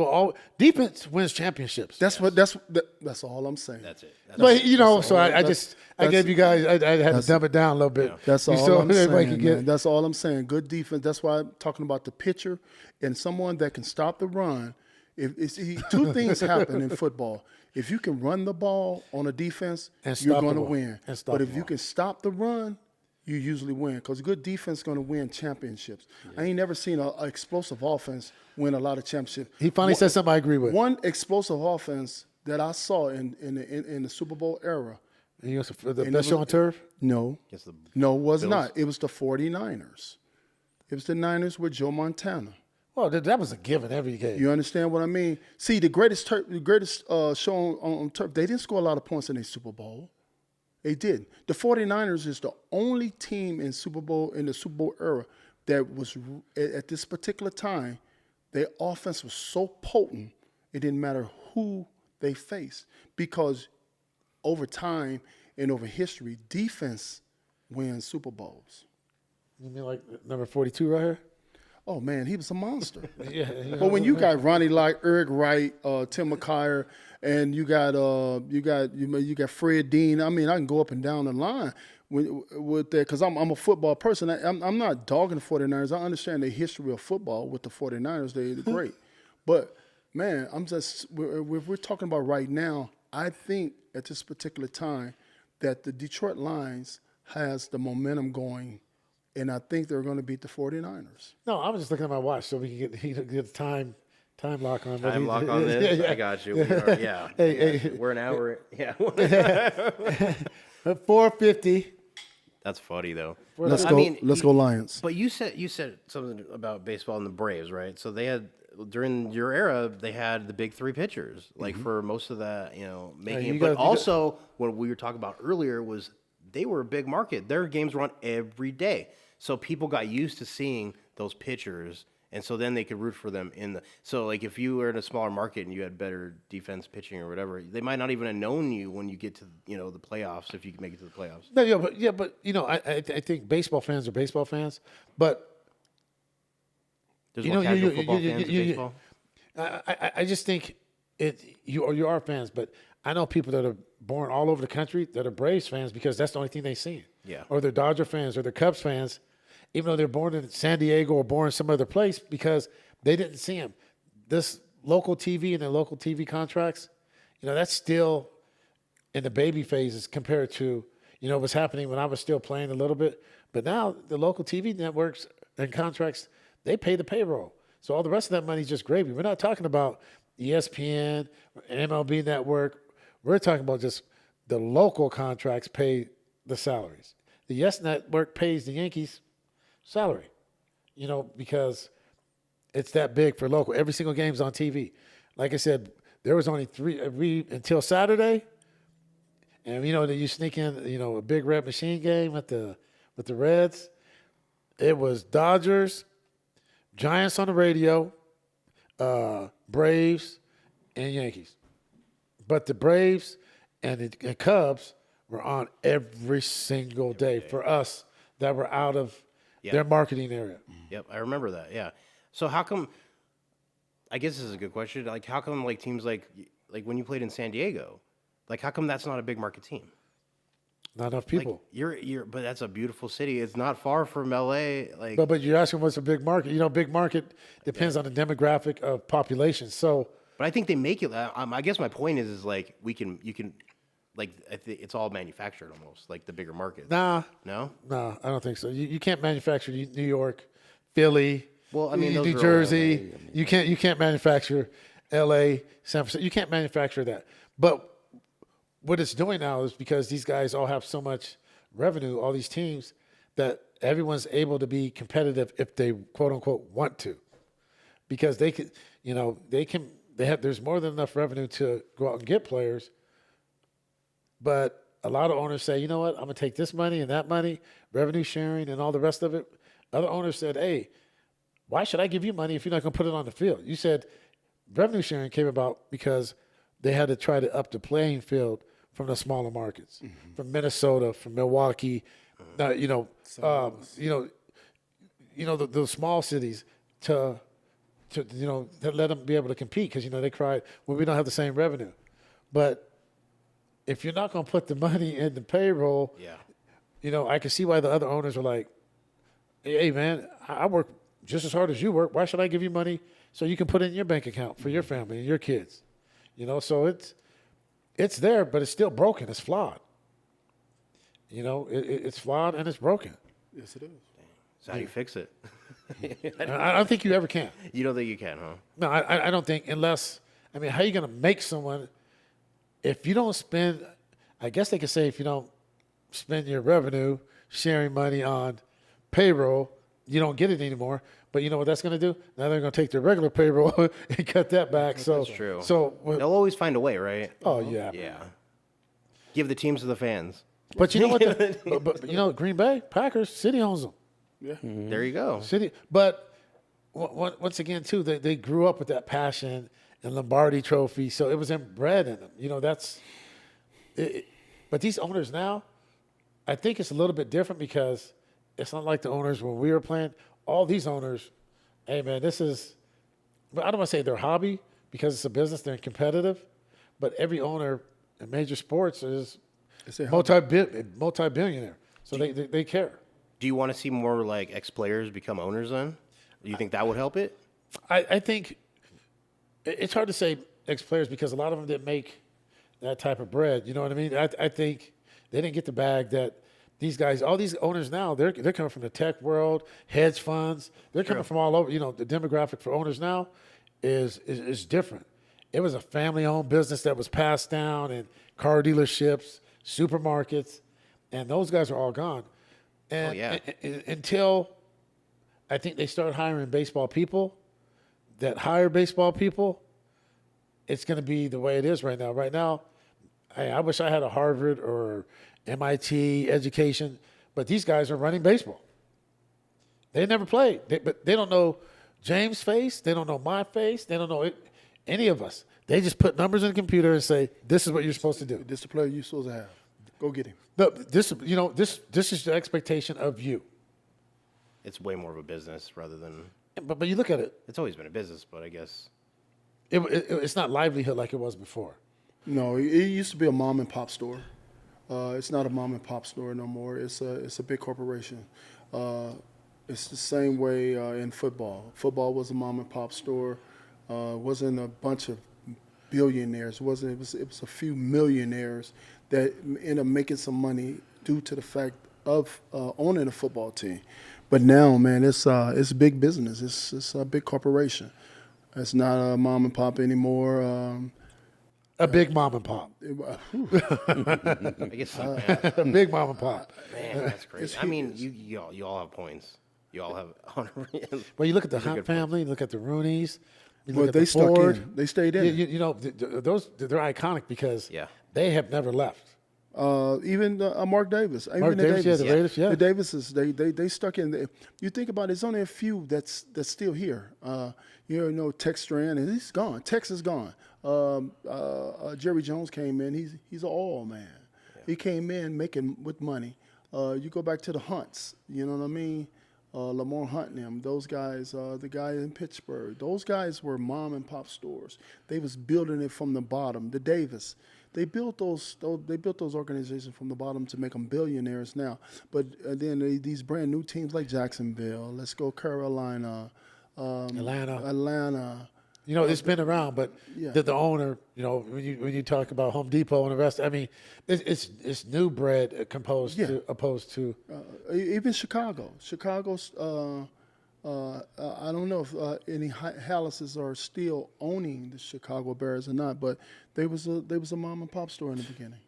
defense wins championships. That's all I'm saying. That's it. I gave you guys. I had to dumb it down a little bit. That's all I'm saying. Man. That's all I'm saying. Good defense. That's why I'm talking about the pitcher and someone that can stop the run. Two things happen in football. If you can run the ball on a defense, you're going to win. But if you can stop the run, you usually win because good defense is going to win championships. I ain't never seen an explosive offense win a lot of championships. He finally said something I agree with. One explosive offense that I saw in the Super Bowl era. And you know, the best show on turf? No, Against the no, it was Bills? not. It was the 49ers. It was the Niners with Joe Montana. Well, that was a given every game. You understand what I mean? See, the greatest show on turf, they didn't score a lot of points in a Super Bowl. They did. The 49ers is the only team in the Super Bowl era that was, at this particular time, their offense was so potent, it didn't matter who they faced. Because over time and over history, defense wins Super Bowls. You mean like number 42 right here? Oh, man, he was a monster. Yeah. But when you got Ronnie Lott, Eric Wright, Tim McKyer, and you got Fred Dean. I mean, I can go up and down the line with that because I'm a football person. I'm not dogging the 49ers. I understand the history of football with the 49ers. They're great. But, man, we're talking about right now, I think at this particular time that the Detroit Lions has the momentum going, and I think they're going to beat the 49ers. No, I was just looking at my watch so we can get the time lock on. time lock on this. I got you. We are, yeah. Hey. We're an hour. Yeah. 450. That's funny though. Let's I go. mean, Let's go Lions. But you said something about baseball and the Braves, right? So they had during your era, they had the big three pitchers, like for most of that, making it. But also, what we were talking about earlier was they were a big market. Their games were on every day, so people got used to seeing those pitchers, and so then they could root for them in the. So like if you were in a smaller market and you had better defense pitching or whatever, they might not even have known you when you get to the playoffs if you can make it to the playoffs. No, but I think baseball fans are baseball fans, but There's more casual football fans in baseball. I just think you are fans, but I know people that are born all over the country that are Braves fans because that's the only thing they see. Yeah. Or they're Dodger fans or they're Cubs fans, even though they're born in San Diego or born in some other place because they didn't see them. This local TV and the local TV contracts, that's still in the baby phases compared to, what's happening when I was still playing a little bit. But now the local TV networks and contracts, they pay the payroll. So all the rest of that money is just gravy. We're not talking about ESPN, MLB Network. We're talking about just the local contracts pay the salaries. The Yes Network pays the Yankees salary, because it's that big for local. Every single game's on TV. Like I said, there was only three until Saturday. And, that you sneak in, a big red machine game with the Reds. It was Dodgers, Giants on the radio, Braves, and Yankees. But the Braves and the Cubs were on every single day for us that were out of their marketing area. Yep, I remember that. Yeah. So how come? I guess this is a good question. Like, how come teams like when you played in San Diego, how come that's not a big market team? Not enough people. But that's a beautiful city. It's not far from LA. But you're asking what's a big market. Big market depends on the demographic of population. So. But I think they make it. I guess my point is you can. It's all manufactured almost, like the bigger market. Nah. No? No, I don't think so. You can't manufacture New York, Philly, well, I mean, New Jersey. You can't manufacture L.A., San Francisco. You can't manufacture that. But what it's doing now is because these guys all have so much revenue, all these teams, that everyone's able to be competitive if they, quote unquote, want to. Because they could, there's more than enough revenue to go out and get players. But a lot of owners say, you know what, I'm going to take this money and that money, revenue sharing and all the rest of it. Other owners said, hey, why should I give you money if you're not going to put it on the field? You said revenue sharing came about because they had to try to up the playing field from the smaller markets, from Minnesota, from Milwaukee, the small cities to let them be able to compete because, they cried, well, we don't have the same revenue. But if you're not going to put the money in the payroll, I can see why the other owners are like, hey, man, I work just as hard as you work. Why should I give you money so you can put it in your bank account for your family and your kids? So it's there, but it's still broken. It's flawed. it's flawed and it's broken. Yes, it is. So how do you fix it? I don't think you ever can. You don't think you can, huh? No, I don't think unless how are you going to make someone if you don't spend? I guess they could say if you don't spend your revenue sharing money on payroll, you don't get it anymore. But you know what that's going to do? Now they're going to take their regular payroll and cut that back. So That's true. So They'll always find a way, right? oh yeah. Yeah. Give the teams to the fans. But you know what? But Green Bay Packers, City owns them. Yeah. There you go. City, but once again, too, they grew up with that passion and Lombardi Trophy, so it was inbred in them. That's. But these owners now, I think it's a little bit different because it's not like the owners when we were playing. All these owners, hey man, this is. But I don't want to say their hobby because it's a business; they're competitive. But every owner in major sports is It's a hobby. multi-billionaire, so they care. Do you want to see more like ex-players become owners then? Do you think that would help it? I think it's hard to say ex-players because a lot of them didn't make that type of bread. You know what I mean? I think they didn't get the bag that these guys, all these owners now, they're coming from the tech world, hedge funds. They're coming from all over. The demographic for owners now is different. It was a family-owned business that was passed down, and car dealerships, supermarkets, and those guys are all gone. And until I think they start hiring baseball people that hire baseball people, it's going to be the way it is right now. Right now, I wish I had a Harvard or MIT education, but these guys are running baseball. They never played, but they don't know James' face. They don't know my face. They don't know any of us. They just put numbers in the computer and say, "This is what you're supposed to do. This is the player you're supposed to have. Go get him." No, this is the expectation of you. It's way more of a business rather than. But you look at it. It's always been a business, but I guess. It's not livelihood like it was before. No, it used to be a mom and pop store. It's not a mom and pop store no more. It's a big corporation. It's the same way in football. Football was a mom and pop store. Wasn't a bunch of billionaires. It was a few millionaires that ended up making some money due to the fact of owning a football team. But now, man, it's big business. It's a big corporation. It's not a mom and pop anymore. A big mom and pop. I guess so. A big mom and pop. Man, that's crazy. I mean, you all have points. You all have honor. Well, you look at the Hunt family, look at the Rooneys. You look But at they the stuck Ford. in. They stayed in. Those they're iconic because they have never left. Even Mark Davis. Mark Davis, yeah, the Raiders, yeah. The Davises, they stuck in. You think about it, there's only a few that's still here. Tex Strand, and he's gone. Tex is gone. Jerry Jones came in. He's an oil man. Yeah. He came in making with money. You go back to the Hunts. You know what I mean? Lamar Hunt and them, those guys, the guy in Pittsburgh, those guys were mom and pop stores. They was building it from the bottom. The Davis, they built those organizations from the bottom to make them billionaires now. But then these brand new teams like Jacksonville, let's go Carolina, Atlanta. It's been around, but the owner, when you talk about Home Depot and the rest, I mean, it's new bread opposed to even Chicago. Chicago's I don't know if any Hallises are still owning the Chicago Bears or not, but they was a mom and pop store in the beginning.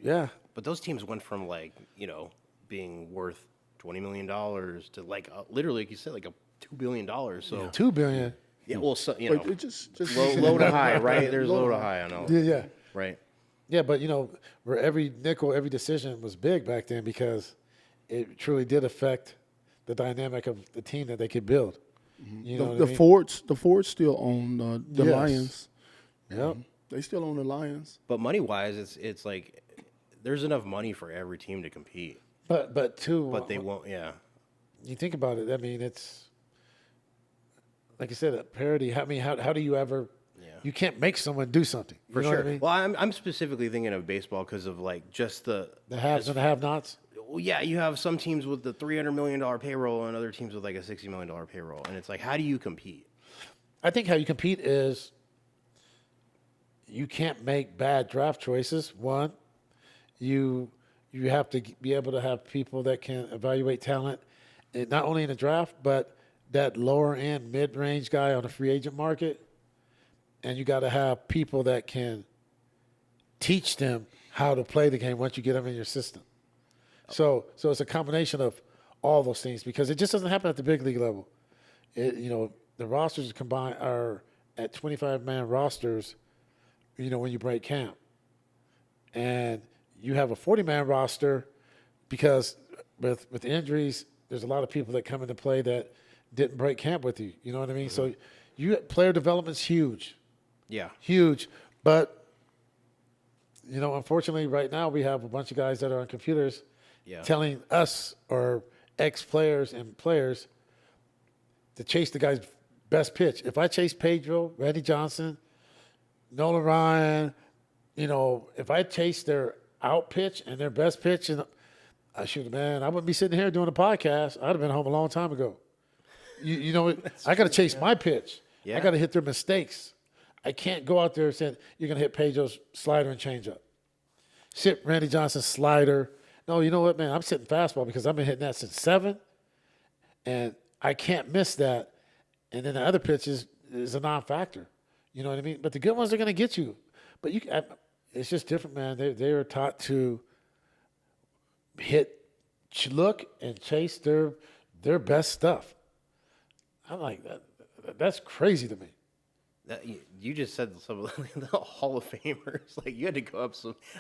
Yeah. But those teams went from being worth $20 million to literally, like you said, like a $2 billion. So $2 billion. Yeah, well, But just low to high, right? There's low to high. I know. Yeah. Right. Yeah, but where every nickel, every decision was big back then because it truly did affect the dynamic of the team that they could build. Mm-hmm. The Fords still own the Lions. Yep. They still own the Lions. But money wise, it's like there's enough money for every team to compete. But they won't. Yeah. You think about it. I mean, it's like I said, a parody. I mean, how do you ever? Yeah. You can't make someone do something. For sure. What I mean? Well, I'm specifically thinking of baseball because of just the haves and the have-nots. Well, yeah, you have some teams with the $300 million payroll and other teams with like a $60 million payroll, and it's like, how do you compete? I think how you compete is you can't make bad draft choices. One, you you have to be able to have people that can evaluate talent, and not only in the draft, but that lower end, mid range guy on the free agent market. And you got to have people that can teach them how to play the game once you get them in your system. So it's a combination of all those things because it just doesn't happen at the big league level. The rosters combined are at 25-man rosters, when you break camp. And you have a 40-man roster because with injuries, there's a lot of people that come into play that didn't break camp with you. You know what I mean? So player development's huge. Yeah. Huge. But, unfortunately right now we have a bunch of guys that are on computers telling us or ex-players and players to chase the guy's best pitch. If I chase Pedro, Randy Johnson, Nolan Ryan, if I chase their out pitch and their best pitch, and I wouldn't be sitting here doing a podcast. I'd have been home a long time ago. I got to chase my pitch. Yeah. I got to hit their mistakes. I can't go out there saying you're going to hit Pedro's slider and changeup. Sit Randy Johnson's slider. No, you know what, man? I'm sitting fastball because I've been hitting that since 7, and I can't miss that. And then the other pitch is a non-factor. You know what I mean? But the good ones are going to get you. But it's just different, man. They are taught to look and chase their best stuff. I'm like, that's crazy to me. You just said some of the Hall of Famers. Like you had to go up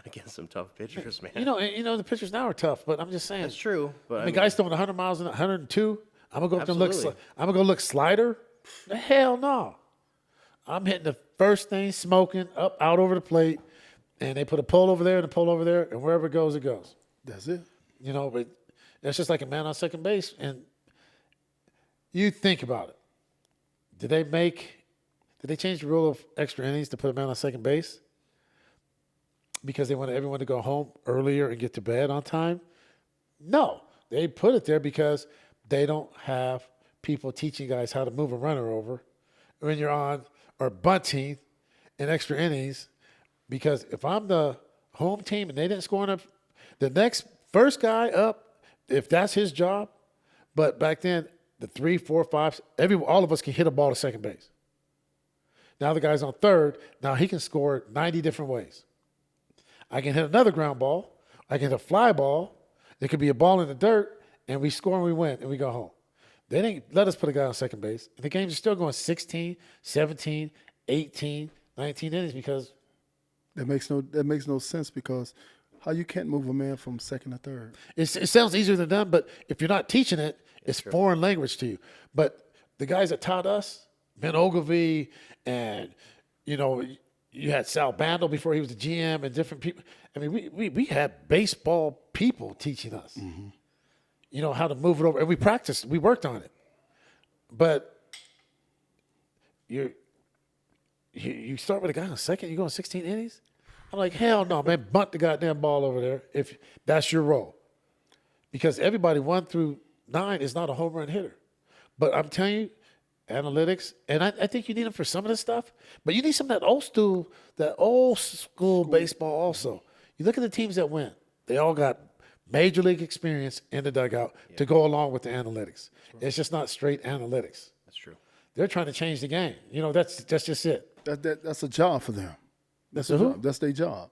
against some tough pitchers, man. The pitchers now are tough, but I'm just saying. That's true. But I mean, guys throwing 100 miles an hour, 102. I'm gonna go up there and look. Absolutely. I'm gonna go look slider. The hell no. I'm hitting the first thing, smoking out over the plate, and they put a pole over there and a pole over there, and wherever it goes, it goes. That's it. But that's just like a man on second base. And you think about it. Did they change the rule of extra innings to put a man on second base? Because they wanted everyone to go home earlier and get to bed on time? No. They put it there because they don't have people teaching guys how to move a runner over when you're on or bunting in extra innings. Because if I'm the home team and they didn't score enough, the next first guy up, if that's his job, but back then, the 3, 4, 5, all of us can hit a ball to second base. Now the guy's on third. Now he can score 90 different ways. I can hit another ground ball. I can hit a fly ball. There could be a ball in the dirt, and we score and we win, and we go home. They didn't let us put a guy on second base. And the games are still going 16, 17, 18, 19 innings because that makes no sense because how you can't move a man from second to third. it sounds easier than done, but if you're not teaching it, it's foreign language to you. But the guys that taught us, Ben Ogilvy, and you had Sal Bandel before he was the GM, and different people. I mean, we had baseball people teaching us, how to move it over, and we practiced, we worked on it. But you start with a guy on second, you go in 16 innings. I'm like, hell no, man, bunt the goddamn ball over there if that's your role, because everybody 1 through 9 is not a home run hitter. But I'm telling you, analytics, and I think you need them for some of this stuff, but you need some of that old school baseball also. You look at the teams that win. They all got major league experience in the dugout to go along with the analytics. Right. It's just not straight analytics. That's true. They're trying to change the game. That's just it. That's a job for them. That's a job. That's their job.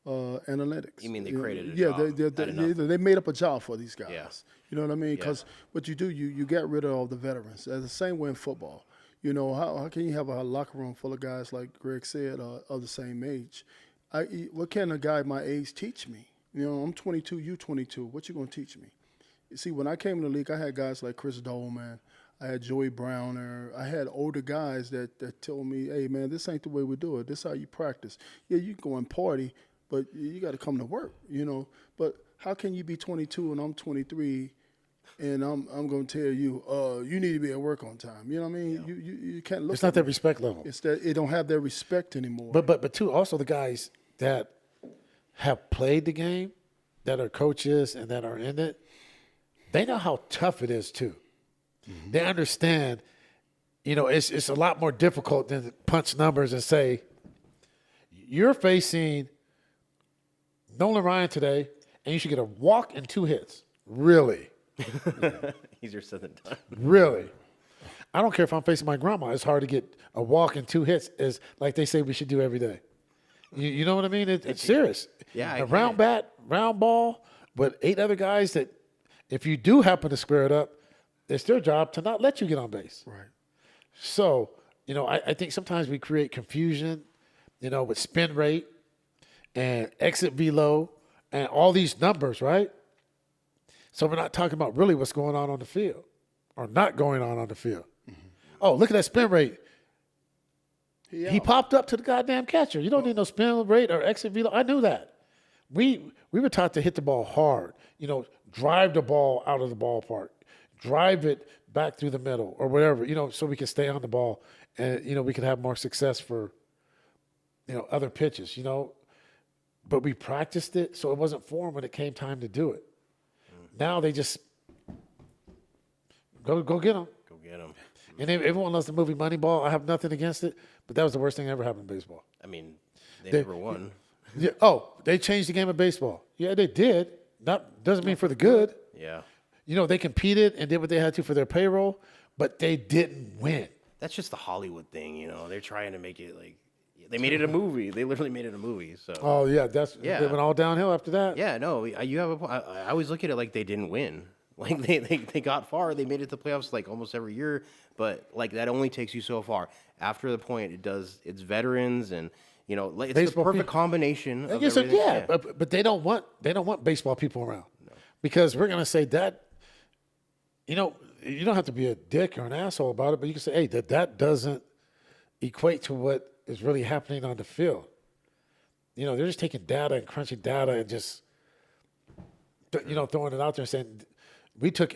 Analytics. You mean they created a job? They made up a job for these guys. Yeah. You know what I mean? Because what you do, you get rid of all the veterans. The same way in football. How can you have a locker room full of guys like Greg said of the same age? What can a guy my age teach me? I'm 22, you 22. What you gonna teach me? You see, when I came in the league, I had guys like Chris Dolman. I had Joey Browner. I had older guys that told me, hey, man, this ain't the way we do it. This is how you practice. Yeah, you can go and party, but you got to come to work, But how can you be 22 and I'm 23 and I'm going to tell you, you need to be at work on time? You know what I mean? Yeah. You can't look. It's not that respect level. It's that it don't have that respect anymore. But too, also the guys that have played the game, that are coaches and that are in it, they know how tough it is too. Mm-hmm. They understand, it's a lot more difficult than to punch numbers and say, you're facing Nolan Ryan today, and you should get a walk and 2 hits. Really? Easier said than done. Really? I don't care if I'm facing my grandma. It's hard to get a walk and 2 hits, is like they say we should do every day. You know what I mean? It's serious. Yeah, I A get round it. bat, round ball, but 8 other guys that, if you do happen to square it up, it's their job to not let you get on base. Right. So, I think sometimes we create confusion, with spin rate and exit velo and all these numbers, right? So we're not talking about really what's going on the field or not going on the field. Oh, look at that spin rate. He popped up to the goddamn catcher. You don't need no spin rate or exit velo. I knew that. We were taught to hit the ball hard, drive the ball out of the ballpark, drive it back through the middle or whatever, so we can stay on the ball and, we can have more success for, other pitches, But we practiced it, so it wasn't foreign when it came time to do it. Now they just go get them. Go get them. And everyone loves the movie Moneyball. I have nothing against it, but that was the worst thing that ever happened in baseball. I mean, they never won. Yeah. Oh, they changed the game of baseball. Yeah, they did. That doesn't mean for the good. Yeah. They competed and did what they had to for their payroll, but they didn't win. That's just the Hollywood thing, They're trying to make it like they made it a movie. They literally made it a movie. So. Oh yeah, they Yeah. went all downhill after that. Yeah, no, you have a point. I always look at it like they didn't win. Like they got far. They made it to the playoffs like almost every year, but like that only takes you so far. After the point, it's veterans and like, it's Baseball the perfect people. combination of Yeah, so, everything. yeah, but they don't want baseball people around because we're gonna say that. You don't have to be a dick or an asshole about it, but you can say, hey, that doesn't equate to what is really happening on the field. They're just taking data and crunching data and just throwing it out there and saying we took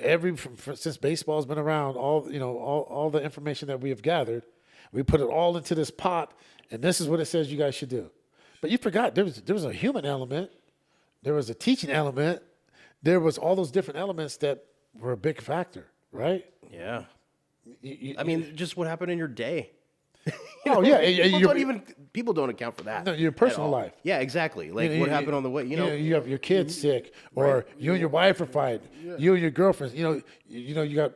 since baseball's been around, all the information that we have gathered, we put it all into this pot, and this is what it says you guys should do. But you forgot there was a human element, there was a teaching element, there was all those different elements that were a big factor, right? Yeah. I mean, just what happened in your day. Oh yeah, People don't account for that. No, your personal at all. life. Yeah, exactly. Like what happened on the way. You have your kids sick, or you and your wife are fighting. You and your girlfriends. You got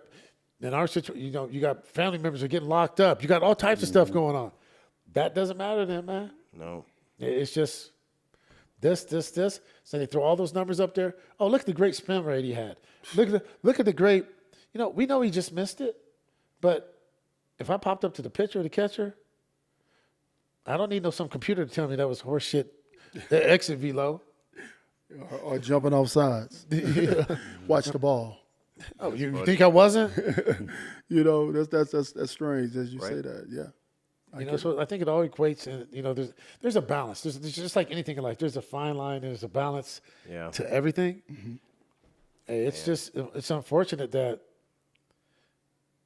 in our situation. You got family members are getting locked up. You got all types of stuff going on. That doesn't matter then, man. No. It's just this. So they throw all those numbers up there. Oh, look at the great spin rate he had. Look at the great. We know he just missed it, but if I popped up to the pitcher or the catcher, I don't need some computer to tell me that was horse shit. The exit velo. Or jumping off sides. Watch the ball. Oh, you think I wasn't? That's strange as you say that. Yeah. So I think it all equates, and there's a balance. There's just like anything in life. There's a fine line. There's a balance to everything. Mm-hmm. It's unfortunate that.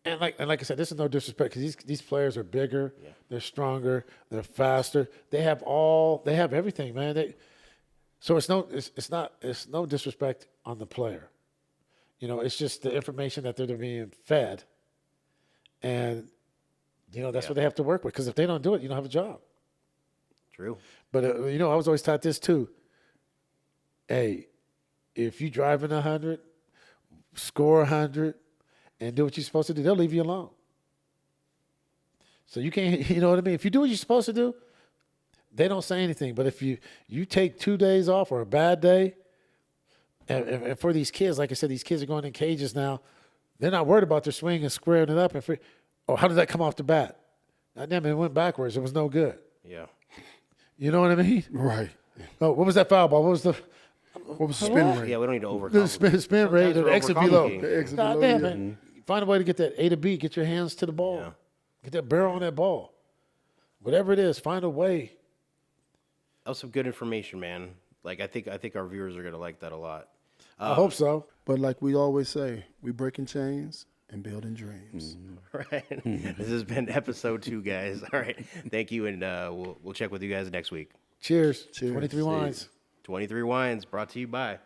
And like I said, this is no disrespect because these players are bigger, they're stronger, they're faster. They have everything, man. So it's no disrespect on the player. It's just the information that they're being fed, and that's what they have to work with. Because if they don't do it, you don't have a job. True. But I was always taught this too. Hey, if you driving 100, score 100. And do what you're supposed to do, they'll leave you alone. So you can't, you know what I mean? If you do what you're supposed to do, they don't say anything. But if you take 2 days off or a bad day, and for these kids, like I said, these kids are going in cages now. They're not worried about their swing and squaring it up. How did that come off the bat? Damn, it went backwards. It was no good. Yeah. You know what I mean? Right. Oh, what was that foul ball? What was the spin rate? Yeah, we don't need to overcome. The spin rate, Sometimes the exit below. overcomplicating. God damn it. Find a way to get that A to B. Get your hands to the ball. Yeah. Get that barrel on that ball. Whatever it is, find a way. That was some good information, man. Like I think our viewers are gonna like that a lot. I hope so. But like we always say, we breaking chains and building dreams. Right. This has been episode 2, guys. All right. Thank you, and we'll check with you guys next week. Cheers. Cheers. 23 wines. 23 Wines brought to you by